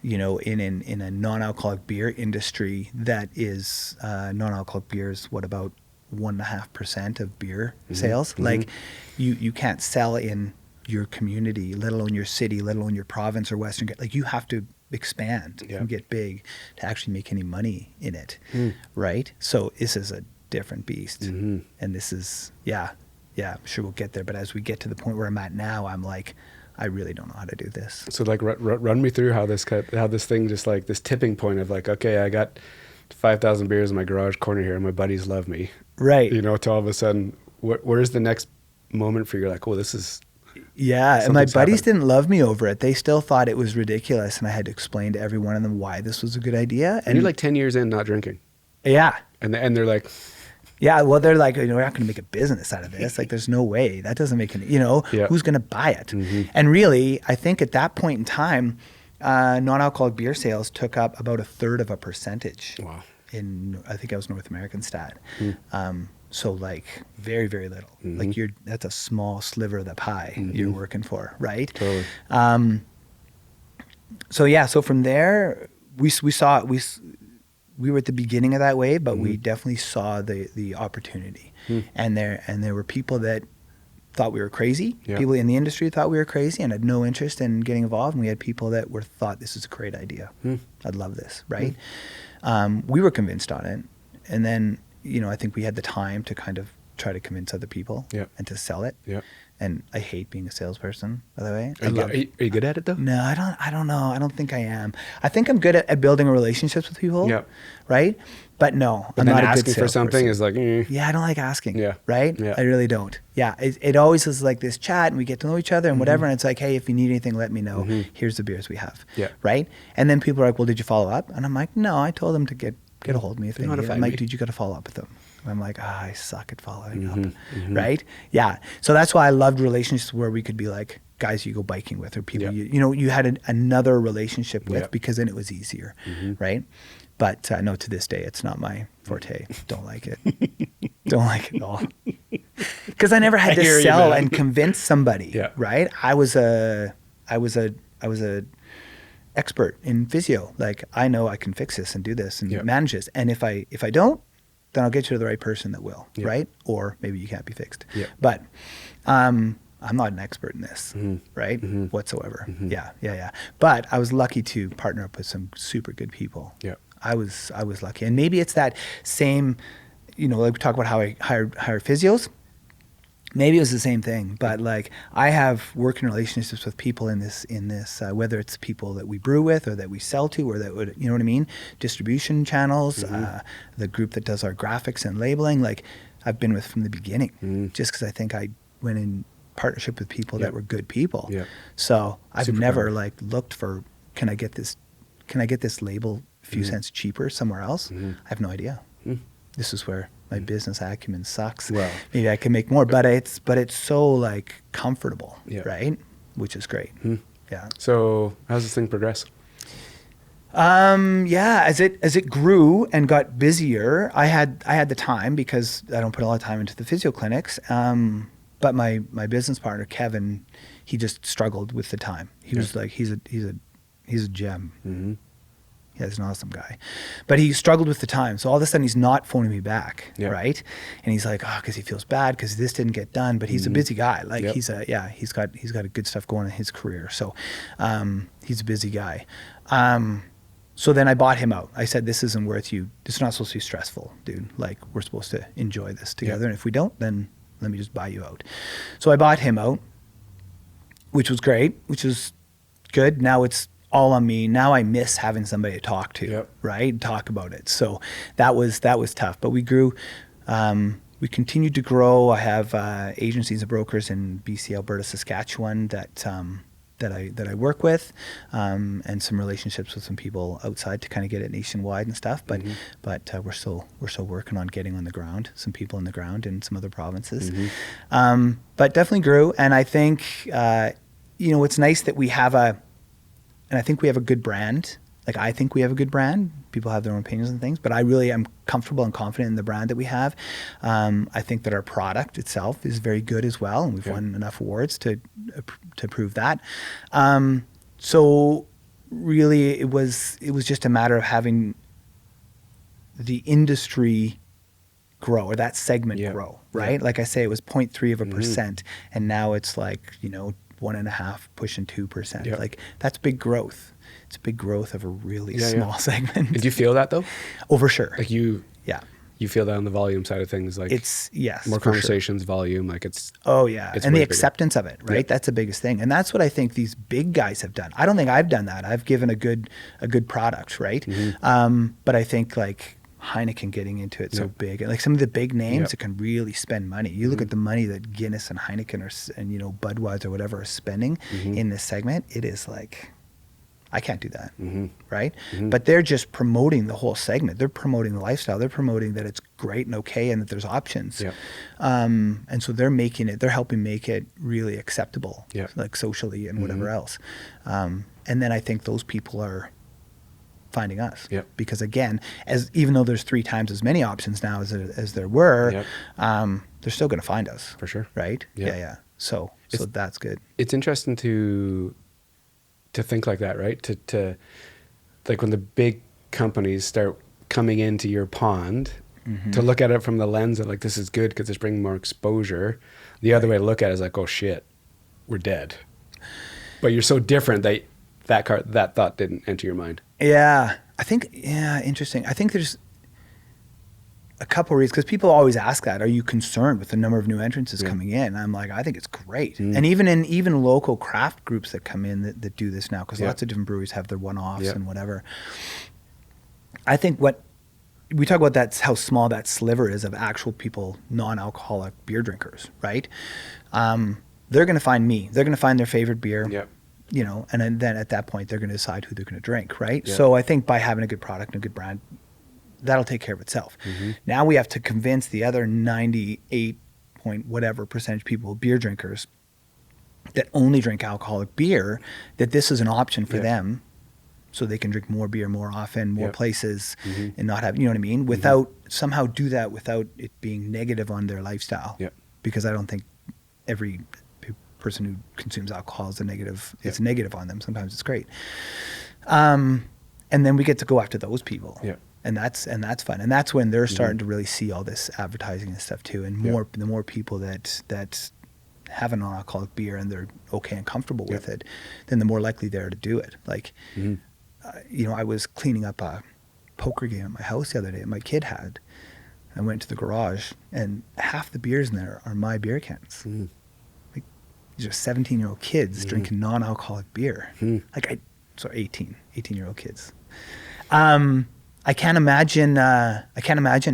in a non-alcoholic beer industry that is non-alcoholic beers, what about 1.5% of beer sales? Like, you can't sell in your community, let alone your city, let alone your province or Western. Like, you have to expand and get big to actually make any money in it, right? So this is a different beast, and this is I'm sure we'll get there. But as we get to the point where I'm at now, I'm like, I really don't know how to do this. So like, run me through how this thing, just like this tipping point of like, okay, I got 5,000 beers in my garage corner here, and my buddies love me, right? You know, to all of a sudden, where's the next moment for you? Like, oh, this is. Yeah, and my buddies didn't love me over it. They still thought it was ridiculous, and I had to explain to every one of them why this was a good idea. And you're like 10 years in not drinking. Yeah. And they're like. Yeah, well, they're like, we're not going to make a business out of this. Like, there's no way. That doesn't make any, who's going to buy it? And really, I think at that point in time, non-alcoholic beer sales took up about 1/3 of a percentage. Wow. I think I was North American stat. So like very, very little. Like that's a small sliver of the pie you're working for, right? Totally. So from there, we were at the beginning of that wave, but we definitely saw the opportunity. And there were people that thought we were crazy. Yeah. People in the industry thought we were crazy and had no interest in getting involved. And we had people that thought this is a great idea. I'd love this, right? We were convinced on it. And then, I think we had the time to kind of try to convince other people and to sell it. Yeah. And I hate being a salesperson, by the way. Are you good at it though? No, I don't know. I don't think I am. I think I'm good at building relationships with people. Yeah. Right. But no, But I'm then not a good asking for something salesperson. is like, Yeah, I don't like asking. Yeah. Right? Yeah. I really don't. Yeah. It always is like this chat and we get to know each other and whatever. And it's like, hey, if you need anything, let me know. Here's the beers we have. Yeah. Right? And then people are like, well, did you follow up? And I'm like, no, I told them to get a hold of me if they need it. notified I'm like, me. dude, you got to follow up with them. And I'm like, I suck at following up. Right? Yeah. So that's why I loved relationships where we could be like, guys you go biking with, or people you had another relationship with, because then it was easier. Right? But no, to this day, it's not my forte. Don't like it. Don't like it at all. Because I never had to sell and convince somebody. Yeah. Right? I was a expert in physio. Like, I know I can fix this and do this and manage this. And if I don't, then I'll get you to the right person that will. Right? Or maybe you can't be fixed. But I'm not an expert in this, right? Whatsoever. Yeah. But I was lucky to partner up with some super good people. Yeah. I was lucky. And maybe it's that same, like we talk about how I hired physios. Maybe it was the same thing, but like I have working relationships with people in this, whether it's people that we brew with or that we sell to, or that would, you know what I mean? Distribution channels, the group that does our graphics and labeling, like I've been with from the beginning, just because I think I went in partnership with people that were good people. So I've never like looked for, can I get this label a few cents cheaper somewhere else? I have no idea. This is where my business acumen sucks. Well, maybe I can make more, but it's so like comfortable, right? Which is great. Yeah. So how's this thing progress? As it grew and got busier, I had the time, because I don't put a lot of time into the physio clinics. But my business partner, Kevin, he just struggled with the time. He was like, he's a gem. He's an awesome guy, but he struggled with the time. So all of a sudden he's not phoning me back, right? And he's like, because he feels bad because this didn't get done. But he's a busy guy. Like he's got a good stuff going in his career. So he's a busy guy. So then I bought him out. I said, this isn't worth you. It's not supposed to be stressful, dude. Like, we're supposed to enjoy this together. And if we don't, then let me just buy you out. So I bought him out, which was great, which was good. Now it's all on me. Now I miss having somebody to talk to, right? Talk about it. So that was tough, but we grew. We continued to grow. I have agencies and brokers in BC, Alberta, Saskatchewan that I work with, and some relationships with some people outside to kind of get it nationwide and stuff. But we're still working on getting on the ground, some people on the ground in some other provinces. But definitely grew, and I think it's nice that we have and I think we have a good brand. Like, I think we have a good brand. People have their own opinions and things, but I really am comfortable and confident in the brand that we have. I think that our product itself is very good as well, and we've won enough awards to prove that. So really, it was just a matter of having the industry grow, or that segment grow, right? Like I say, it was 0.3%, and now it's like 1.5, pushing 2%. Like, that's big growth. It's big growth of a really small segment. Did you feel that though? Oh, for sure. Like you feel that on the volume side of things, like it's more conversations, volume, like it's. Oh yeah, it's and the bigger. acceptance of it, right? That's the biggest thing, and that's what I think these big guys have done. I don't think I've done that. I've given a good product, right? But I think like Heineken getting into it so big, and like some of the big names that can really spend money. You look at the money that Guinness and Heineken and Budweiser or whatever are spending in this segment. It is like, I can't do that, right? But they're just promoting the whole segment. They're promoting the lifestyle. They're promoting that it's great and okay, and that there's options. And so they're helping make it really acceptable, like socially and whatever else. And then I think those people are finding us, because again, even though there's 3 times as many options now as there were, they're still going to find us for sure, right? So that's good. It's interesting to think like that, right? To like when the big companies start coming into your pond, to look at it from the lens of like, this is good because it's bringing more exposure. The other way to look at it is like, oh shit, we're dead. But you're so different that thought didn't enter your mind. Yeah, I think, interesting. I think there's a couple reasons, because people always ask that, are you concerned with the number of new entrants coming in? And I'm like, I think it's great. And even local craft groups that come in that do this now, because lots of different breweries have their one-offs and whatever. I think what we talk about that's how small that sliver is of actual people, non-alcoholic beer drinkers, right? They're going to find me. They're going to find their favorite beer. Yep. You know, and then at that point, they're going to decide who they're going to drink, right? Yep. So I think by having a good product and a good brand, that'll take care of itself. Now we have to convince the other 98 point whatever percentage people, beer drinkers, that only drink alcoholic beer, that this is an option for them, so they can drink more beer more often, more places, and not have, you know what I mean? Without somehow do that without it being negative on their lifestyle. Yep. Because I don't think every person who consumes alcohol is a negative. It's negative on them. Sometimes it's great. And then we get to go after those people. Yeah. And that's fun. And that's when they're starting to really see all this advertising and stuff too. And the more people that have a non-alcoholic beer and they're okay and comfortable with it, then the more likely they are to do it. Like, you know, I was cleaning up a poker game at my house the other day, and my kid had. I went to the garage, and half the beers in there are my beer cans. Like, these are 17-year-old kids drinking non-alcoholic beer. 18-year-old kids. I can't imagine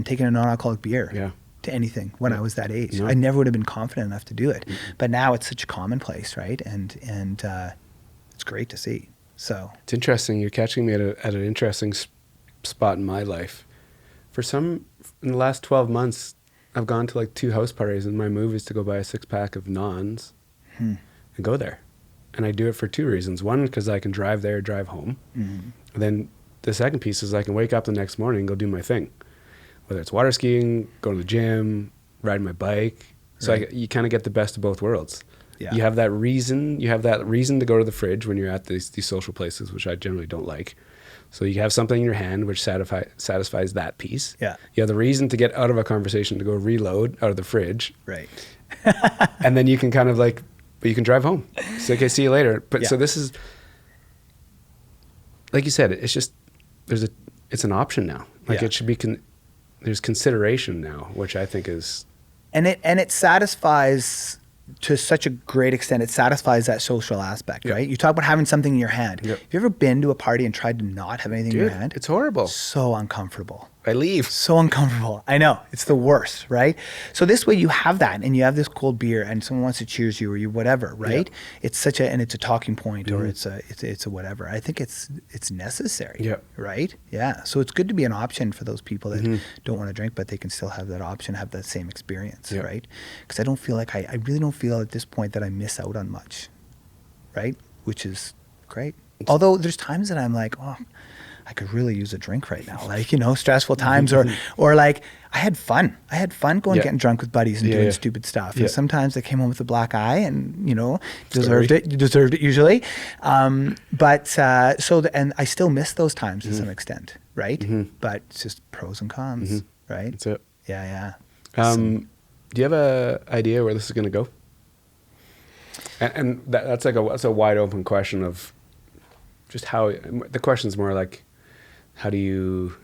taking a non-alcoholic beer to anything when I was that age. I never would have been confident enough to do it. But now it's such a commonplace, right? And it's great to see. So it's interesting. You're catching me at an interesting spot in my life. In the last 12 months, I've gone to like 2 house parties, and my move is to go buy a 6-pack of Nons and go there. And I do it for 2 reasons. One, because I can drive there, drive home. And then the second piece is I can wake up the next morning and go do my thing. Whether it's water skiing, going to the gym, riding my bike. So you kind of get the best of both worlds. Yeah. You have that reason to go to the fridge when you're at these social places, which I generally don't like. So you have something in your hand which satisfies that piece. Yeah. You have the reason to get out of a conversation to go reload out of the fridge. Right. And then you can kind of like, but you can drive home. So okay, see you later. But so this is, like you said, it's just, it's an option now. Like it should be, there's consideration now, which I think is. And it satisfies, to such a great extent, it satisfies that social aspect, right? You talk about having something in your hand. Have you ever been to a party and tried to not have anything in your hand? It's horrible. So uncomfortable. I leave. So uncomfortable. I know. It's the worst, right? So this way you have that, and you have this cold beer, and someone wants to cheers you, or you whatever, right? It's it's a talking point, or it's a whatever. I think it's necessary, right? Yeah. So it's good to be an option for those people that don't want to drink, but they can still have that option, have that same experience, right? Because I don't feel like I really don't feel at this point that I miss out on much, right? Which is great. Although there's times that I'm like, oh, I could really use a drink right now, like, you know, stressful times, or like I had fun going getting drunk with buddies and doing stupid stuff. And sometimes I came home with a black eye, and, you know, deserved it usually. But and I still miss those times to some extent, right? But it's just pros and cons, right? That's it. Yeah. Do you have a idea where this is going to go? And that's a wide open question of just how. The question's more like, how do you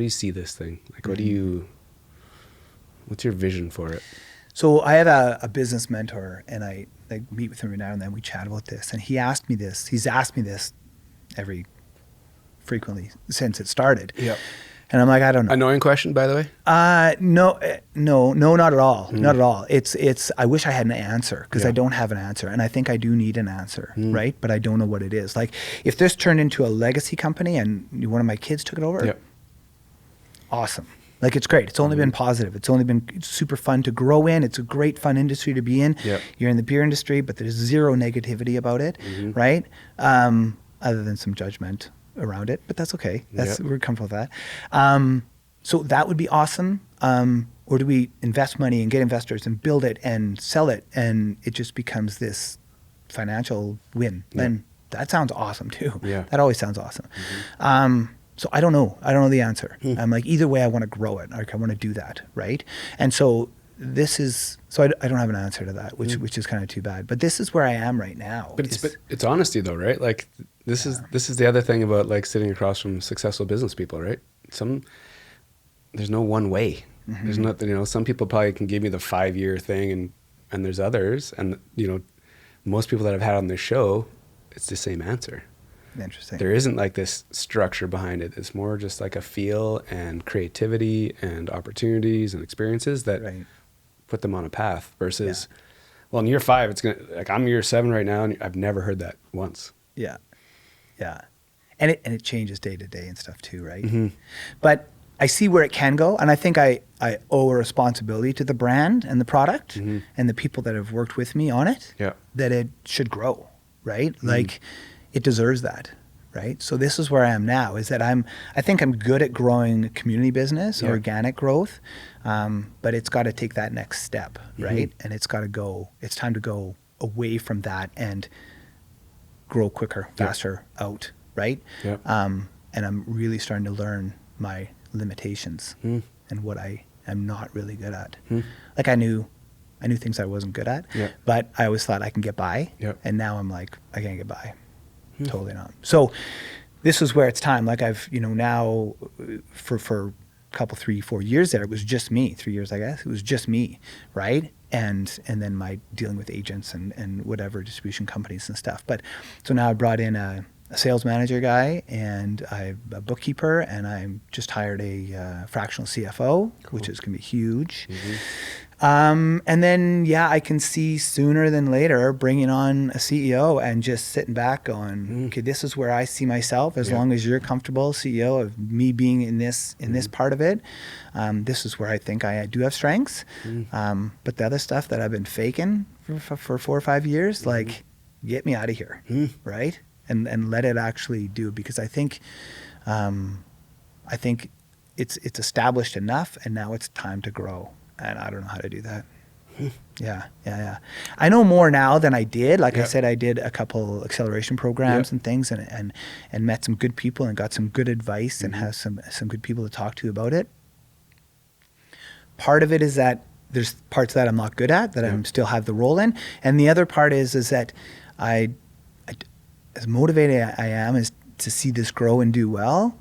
see this thing? Like, what's your vision for it? So I have a business mentor, and I meet with him every now and then. We chat about this, and he's asked me this frequently since it started. Yeah. And I'm like, I don't know. Annoying question, by the way? No, not at all. Not at all. It's, I wish I had an answer, because I don't have an answer. And I think I do need an answer, right? But I don't know what it is. Like, if this turned into a legacy company and one of my kids took it over, awesome. Like, it's great. It's only been positive. It's super fun to grow in. It's a great, fun industry to be in. You're in the beer industry, but there's zero negativity about it, right? Other than some judgment around it, but that's okay. We're comfortable with that. So that would be awesome. Or do we invest money and get investors and build it and sell it, and it just becomes this financial win? Then that sounds awesome too. That always sounds awesome. So I don't know. I don't know the answer. I'm like, either way, I want to grow it. Like, I want to do that, right? And so I don't have an answer to that, which is kind of too bad. But this is where I am right now. But it's honesty though, right? Like, this is the other thing about like sitting across from successful business people, right? There's no one way. There's not, you know, some people probably can give me the 5-year thing, and there's others, and, you know, most people that I've had on this show, it's the same answer. Interesting. there isn't like this structure behind it. It's more just like a feel and creativity and opportunities and experiences that Right. put them on a path versus, well, in year 5, it's going to, like, I'm year 7 right now and I've never heard that once. Yeah. Yeah. And it changes day to day and stuff too, right? Mm-hmm. But I see where it can go. And I think I owe a responsibility to the brand and the product and the people that have worked with me on it, Yeah. that it should grow, right? Like it deserves that, right? So this is where I am now, is that I think I'm good at growing community business, organic growth, but it's got to take that next step, right? And it's time to go away from that and grow quicker, faster out, right? Yeah. And I'm really starting to learn my limitations and what I am not really good at. Like I knew things I wasn't good at, but I always thought I can get by. And now I'm like, I can't get by. Totally not. So this is where it's time. Like I've, now for a couple, 3-4 years there, it was just me. 3 years, I guess. It was just me, right? And then my dealing with agents and whatever distribution companies and stuff. But so now I brought in a sales manager guy and a bookkeeper, and I just hired a fractional CFO, which is going to be huge. And then, I can see sooner than later bringing on a CEO and just sitting back going, okay, this is where I see myself. As long as you're comfortable, CEO, of me being in this part of it, this is where I think I do have strengths. But the other stuff that I've been faking for 4 or 5 years, like, get me out of here, right? And let it actually do, because I think it's established enough, and now it's time to grow. And I don't know how to do that. Yeah. I know more now than I did. Like I said, I did a couple acceleration programs and things, and met some good people and got some good advice and have some good people to talk to about it. Part of it is that there's parts that I'm not good at, that I still have the role in, and the other part is that I as motivated I am is to see this grow and do well.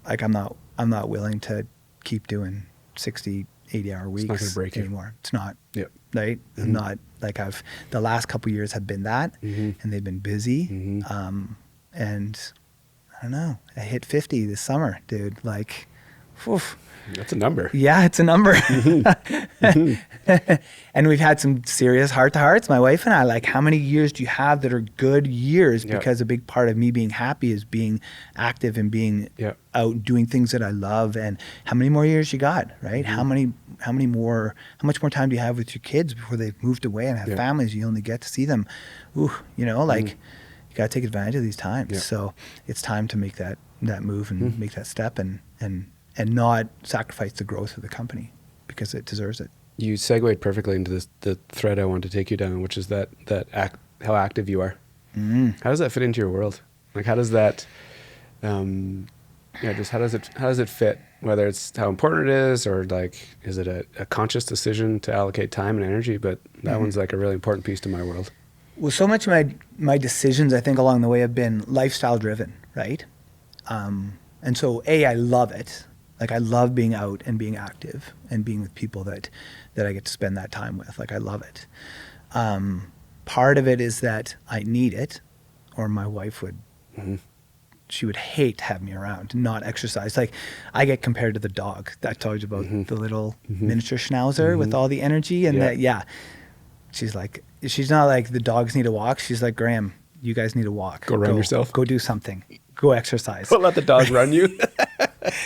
Like I'm not willing to keep doing 60, 80-hour weeks. It's not going to break anymore. It's not. Yep. Right? I'm not, like, the last couple of years have been that, and they've been busy. And I don't know, I hit 50 this summer, dude. Like, oof. That's a number. Yeah, it's a number. And we've had some serious heart-to-hearts, my wife and I, like, how many years do you have that are good years? Because a big part of me being happy is being active and being out doing things that I love. And how many more years you got, right? How much more time do you have with your kids before they've moved away and have families? You only get to see them. Ooh, you got to take advantage of these times. So it's time to make that move and make that step and not sacrifice the growth of the company, because it deserves it. You segued perfectly into the thread I wanted to take you down, which is how active you are. How does that fit into your world? Like, how does that, how does it fit? Whether it's how important it is, or like, is it a conscious decision to allocate time and energy? But that one's like a really important piece to my world. Well, so much of my decisions, I think, along the way have been lifestyle driven, right? And so, I love it. Like, I love being out and being active and being with people that I get to spend that time with. Like, I love it. Part of it is that I need it, or my wife would, she would hate to have me around, not exercise. Like, I get compared to the dog that I told you about, the little miniature schnauzer with all the energy. And she's like, she's not like, the dogs need a walk. She's like, Graham, you guys need a walk. Go run yourself. Go do something. Go exercise. Don't let the dog run you.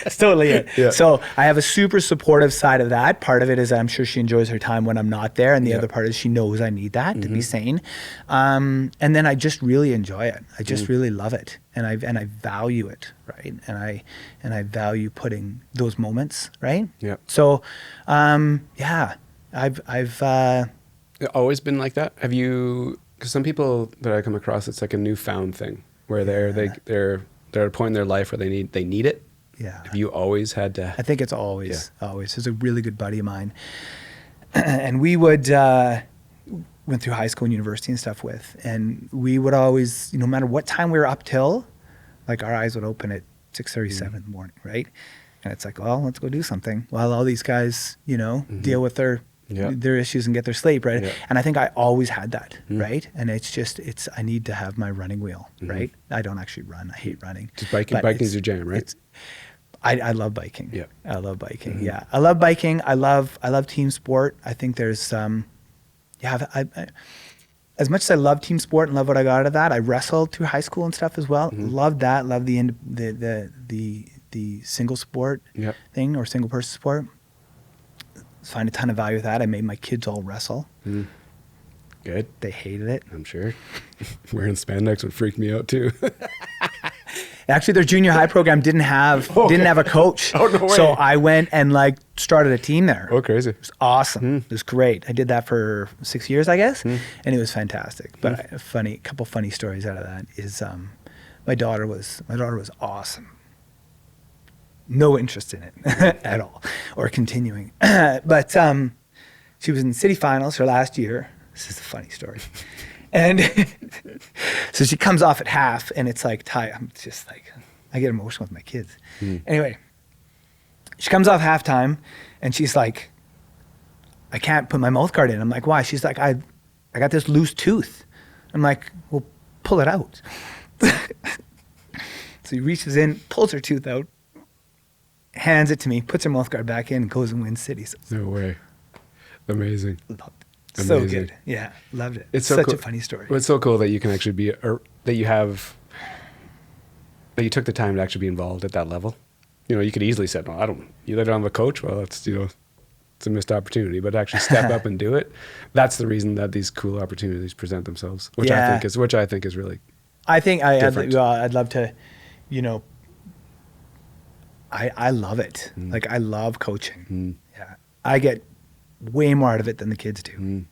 It's totally it. So I have a super supportive side of that. Part of it is I'm sure she enjoys her time when I'm not there, and the other part is she knows I need that to be sane. And then I just really enjoy it. I just really love it, and I value it, right? And I value putting those moments, right? Yeah. So, I've always been like that. Have you? Because some people that I come across, it's like a newfound thing where they're at a point in their life where they need it. Yeah. Have you always had to? I think it's always. There's a really good buddy of mine, and we would went through high school and university and stuff with, and we would always, no matter what time we were up till, like, our eyes would open at 6:37 in the morning, right? And it's like, well, let's go do something while all these guys, deal with their their issues and get their sleep, right? Yeah. And I think I always had that, right? And I need to have my running wheel, right? I don't actually run. I hate running. Just biking. But Biking's your jam, right? I love biking. Yeah. I love biking. Yeah. I love biking. I love team sport. I think there's, as much as I love team sport and love what I got out of that, I wrestled through high school and stuff as well. Loved that. Loved the single sport thing or single person sport. Find a ton of value with that. I made my kids all wrestle. Good. They hated it. I'm sure. Wearing spandex would freak me out too. Actually, their junior high program didn't have a coach. Oh, no way. So I went and started a team there. Oh, crazy. It was awesome. It was great. I did that for 6 years, I guess, and it was fantastic. But a couple funny stories out of that is my daughter was awesome. No interest in it at all, or continuing. But she was in city finals her last year. This is a funny story. And so she comes off at half, and it's like, I'm just like, I get emotional with my kids. Anyway, she comes off halftime, and she's like, I can't put my mouth guard in. I'm like, why? She's like, I got this loose tooth. I'm like, well, pull it out. So he reaches in, pulls her tooth out, hands it to me, puts her mouth guard back in, and goes and wins cities. No way. Amazing. Loved it. So good. Yeah, loved it. It's so such cool. a funny story. Well, it's so cool that you can actually be, or that you took the time to actually be involved at that level. You know, you could easily say, no, you let it on the coach. Well, it's a missed opportunity, but to actually step up and do it. That's the reason that these cool opportunities present themselves, which I think is really, I think different. I'd love to, I love it. Like, I love coaching. Yeah. I get way more out of it than the kids do.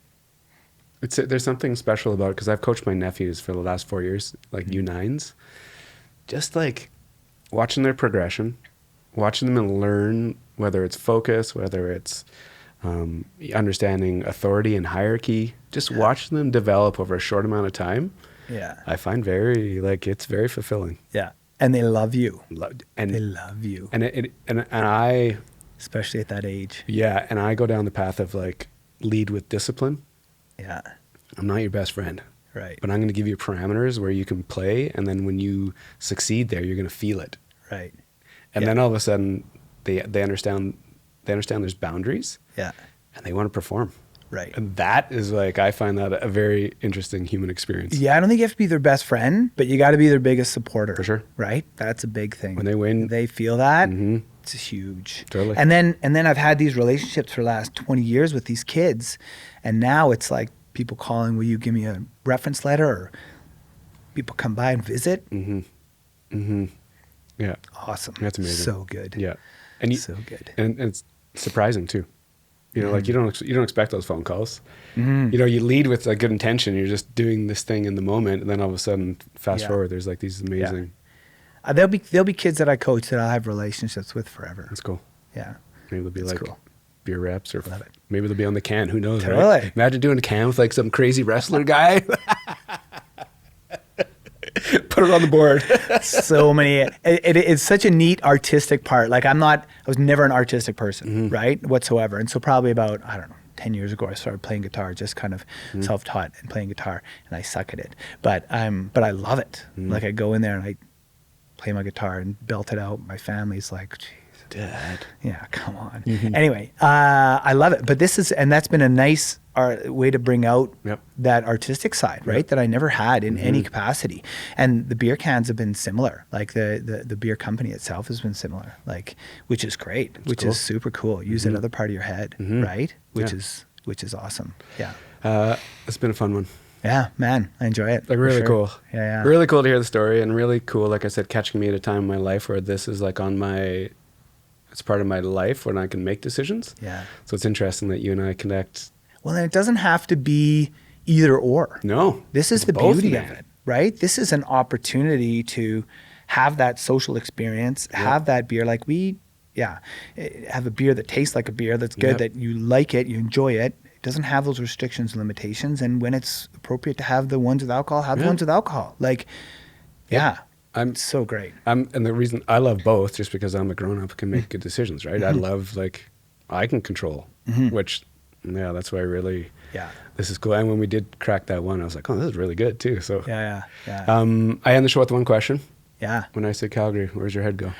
There's something special about it, because I've coached my nephews for the last 4 years, like U9s, just like watching their progression, watching them learn, whether it's focus, whether it's understanding authority and hierarchy, just watching them develop over a short amount of time. Yeah. I find it's very fulfilling. Yeah. And they love you. And they love you. And I, especially at that age. Yeah. And I go down the path of lead with discipline. Yeah. I'm not your best friend. Right. But I'm going to give you parameters where you can play. And then when you succeed there, you're going to feel it. Right. And then all of a sudden they understand there's boundaries. Yeah. And they want to perform. Right. And that is I find that a very interesting human experience. Yeah. I don't think you have to be their best friend, but you got to be their biggest supporter. For sure. Right. That's a big thing. When they win. They feel that. It's huge. Totally. And then I've had these relationships for the last 20 years with these kids. And now it's like people calling, will you give me a reference letter? Or people come by and visit. Yeah. Awesome. That's amazing. So good. Yeah. And so good. And it's surprising too. You know, you don't expect those phone calls. You know, you lead with a good intention. You're just doing this thing in the moment, and then all of a sudden, fast forward, there's these amazing. Yeah. There'll be kids that I coach that I'll have relationships with forever. That's cool. Yeah. Maybe they'll be That's like cool. beer reps, or maybe they'll be on the can. Who knows? Totally. Right? Imagine doing a can with some crazy wrestler guy. Put it on the board. So many. It's such a neat artistic part. Like, I was never an artistic person, right, whatsoever. And so probably about, 10 years ago, I started playing guitar, just kind of self-taught and playing guitar, and I suck at it. But I love it. Like, I go in there and I play my guitar and belt it out. My family's like, geez, Dad. Yeah, come on. Anyway, I love it. But that's been a nice way to bring out that artistic side, right? That I never had in any capacity. And the beer cans have been similar. Like the beer company itself has been similar, which is great, which is super cool. Use that other part of your head, right? Which is awesome. Yeah. It's been a fun one. Yeah, man, I enjoy it. Really cool. Yeah. Really cool to hear the story, and really cool, like I said, catching me at a time in my life where this is it's part of my life when I can make decisions. Yeah. So it's interesting that you and I connect. Well, and it doesn't have to be either or. No. This is the beauty of it, right? This is an opportunity to have that social experience, have that beer have a beer that tastes like a beer, that's good, that you like it, you enjoy it. It doesn't have those restrictions and limitations. And when it's appropriate to have the ones with alcohol, have the ones with alcohol. It's so great. And the reason I love both, just because I'm a grown up, can make good decisions, right? I love, I can control which Yeah, that's why I really, Yeah. this is cool. And when we did crack that one, I was like, oh, this is really good too. So Yeah. I end the show with one question. Yeah. When I say Calgary, where's your head go?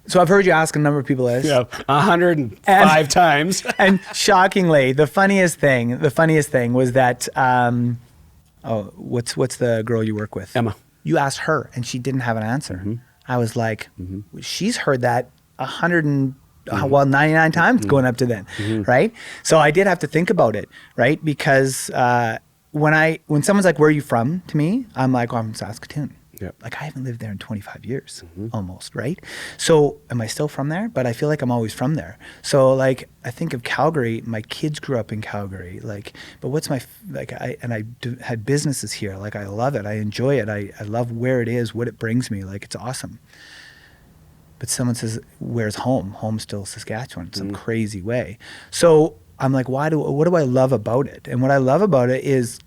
So I've heard you ask a number of people this. Yeah, 105 times. And shockingly, the funniest thing was that, what's the girl you work with? Emma. You asked her and she didn't have an answer. Mm-hmm. I was like, Mm-hmm. she's heard that 99 times going up to then, Mm-hmm. right? So I did have to think about it, right? Because when someone's like, where are you from to me? I'm like, oh, I'm from Saskatoon. Yep. Like I haven't lived there in 25 years Mm-hmm. almost, right? So am I still from there? But I feel like I'm always from there. So like I think of Calgary, my kids grew up in Calgary, like, but what's my, had businesses here. Like I love it. I enjoy it. I love where it is, what it brings me. Like it's awesome. But someone says, where's home? Home's still Saskatchewan in some crazy way. So I'm like, what do I love about it? And what I love about it is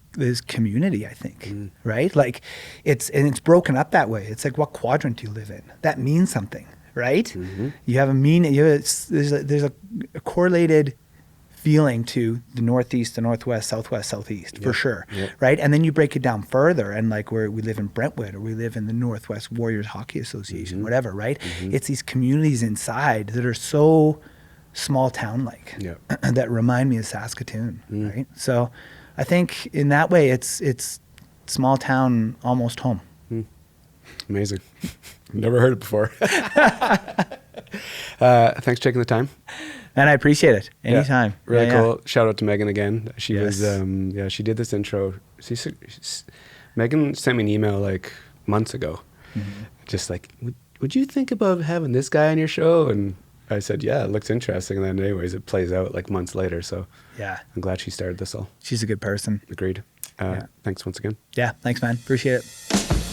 community, I think, right? Like it's broken up that way. It's like, what quadrant do you live in? That means something, right? Mm-hmm. You have there's a correlated feeling to the Northeast, the Northwest, Southwest, Southeast, for sure, right? And then you break it down further, and like where we live in Brentwood, or we live in the Northwest Warriors Hockey Association, whatever, right? It's these communities inside that are so small town like that remind me of Saskatoon, right? So I think in that way, it's small town, almost home. Amazing. Never heard it before. Thanks for taking the time. And I appreciate it. Anytime. Yeah, really cool. Shout out to Megan again. She was, she did this intro. Megan sent me an email like months ago. Just like, would you think about having this guy on your show? And I said, yeah, it looks interesting. And then anyways, it plays out like months later. So yeah, I'm glad she started this all. She's a good person. Agreed. Thanks once again. Yeah. Thanks, man. Appreciate it.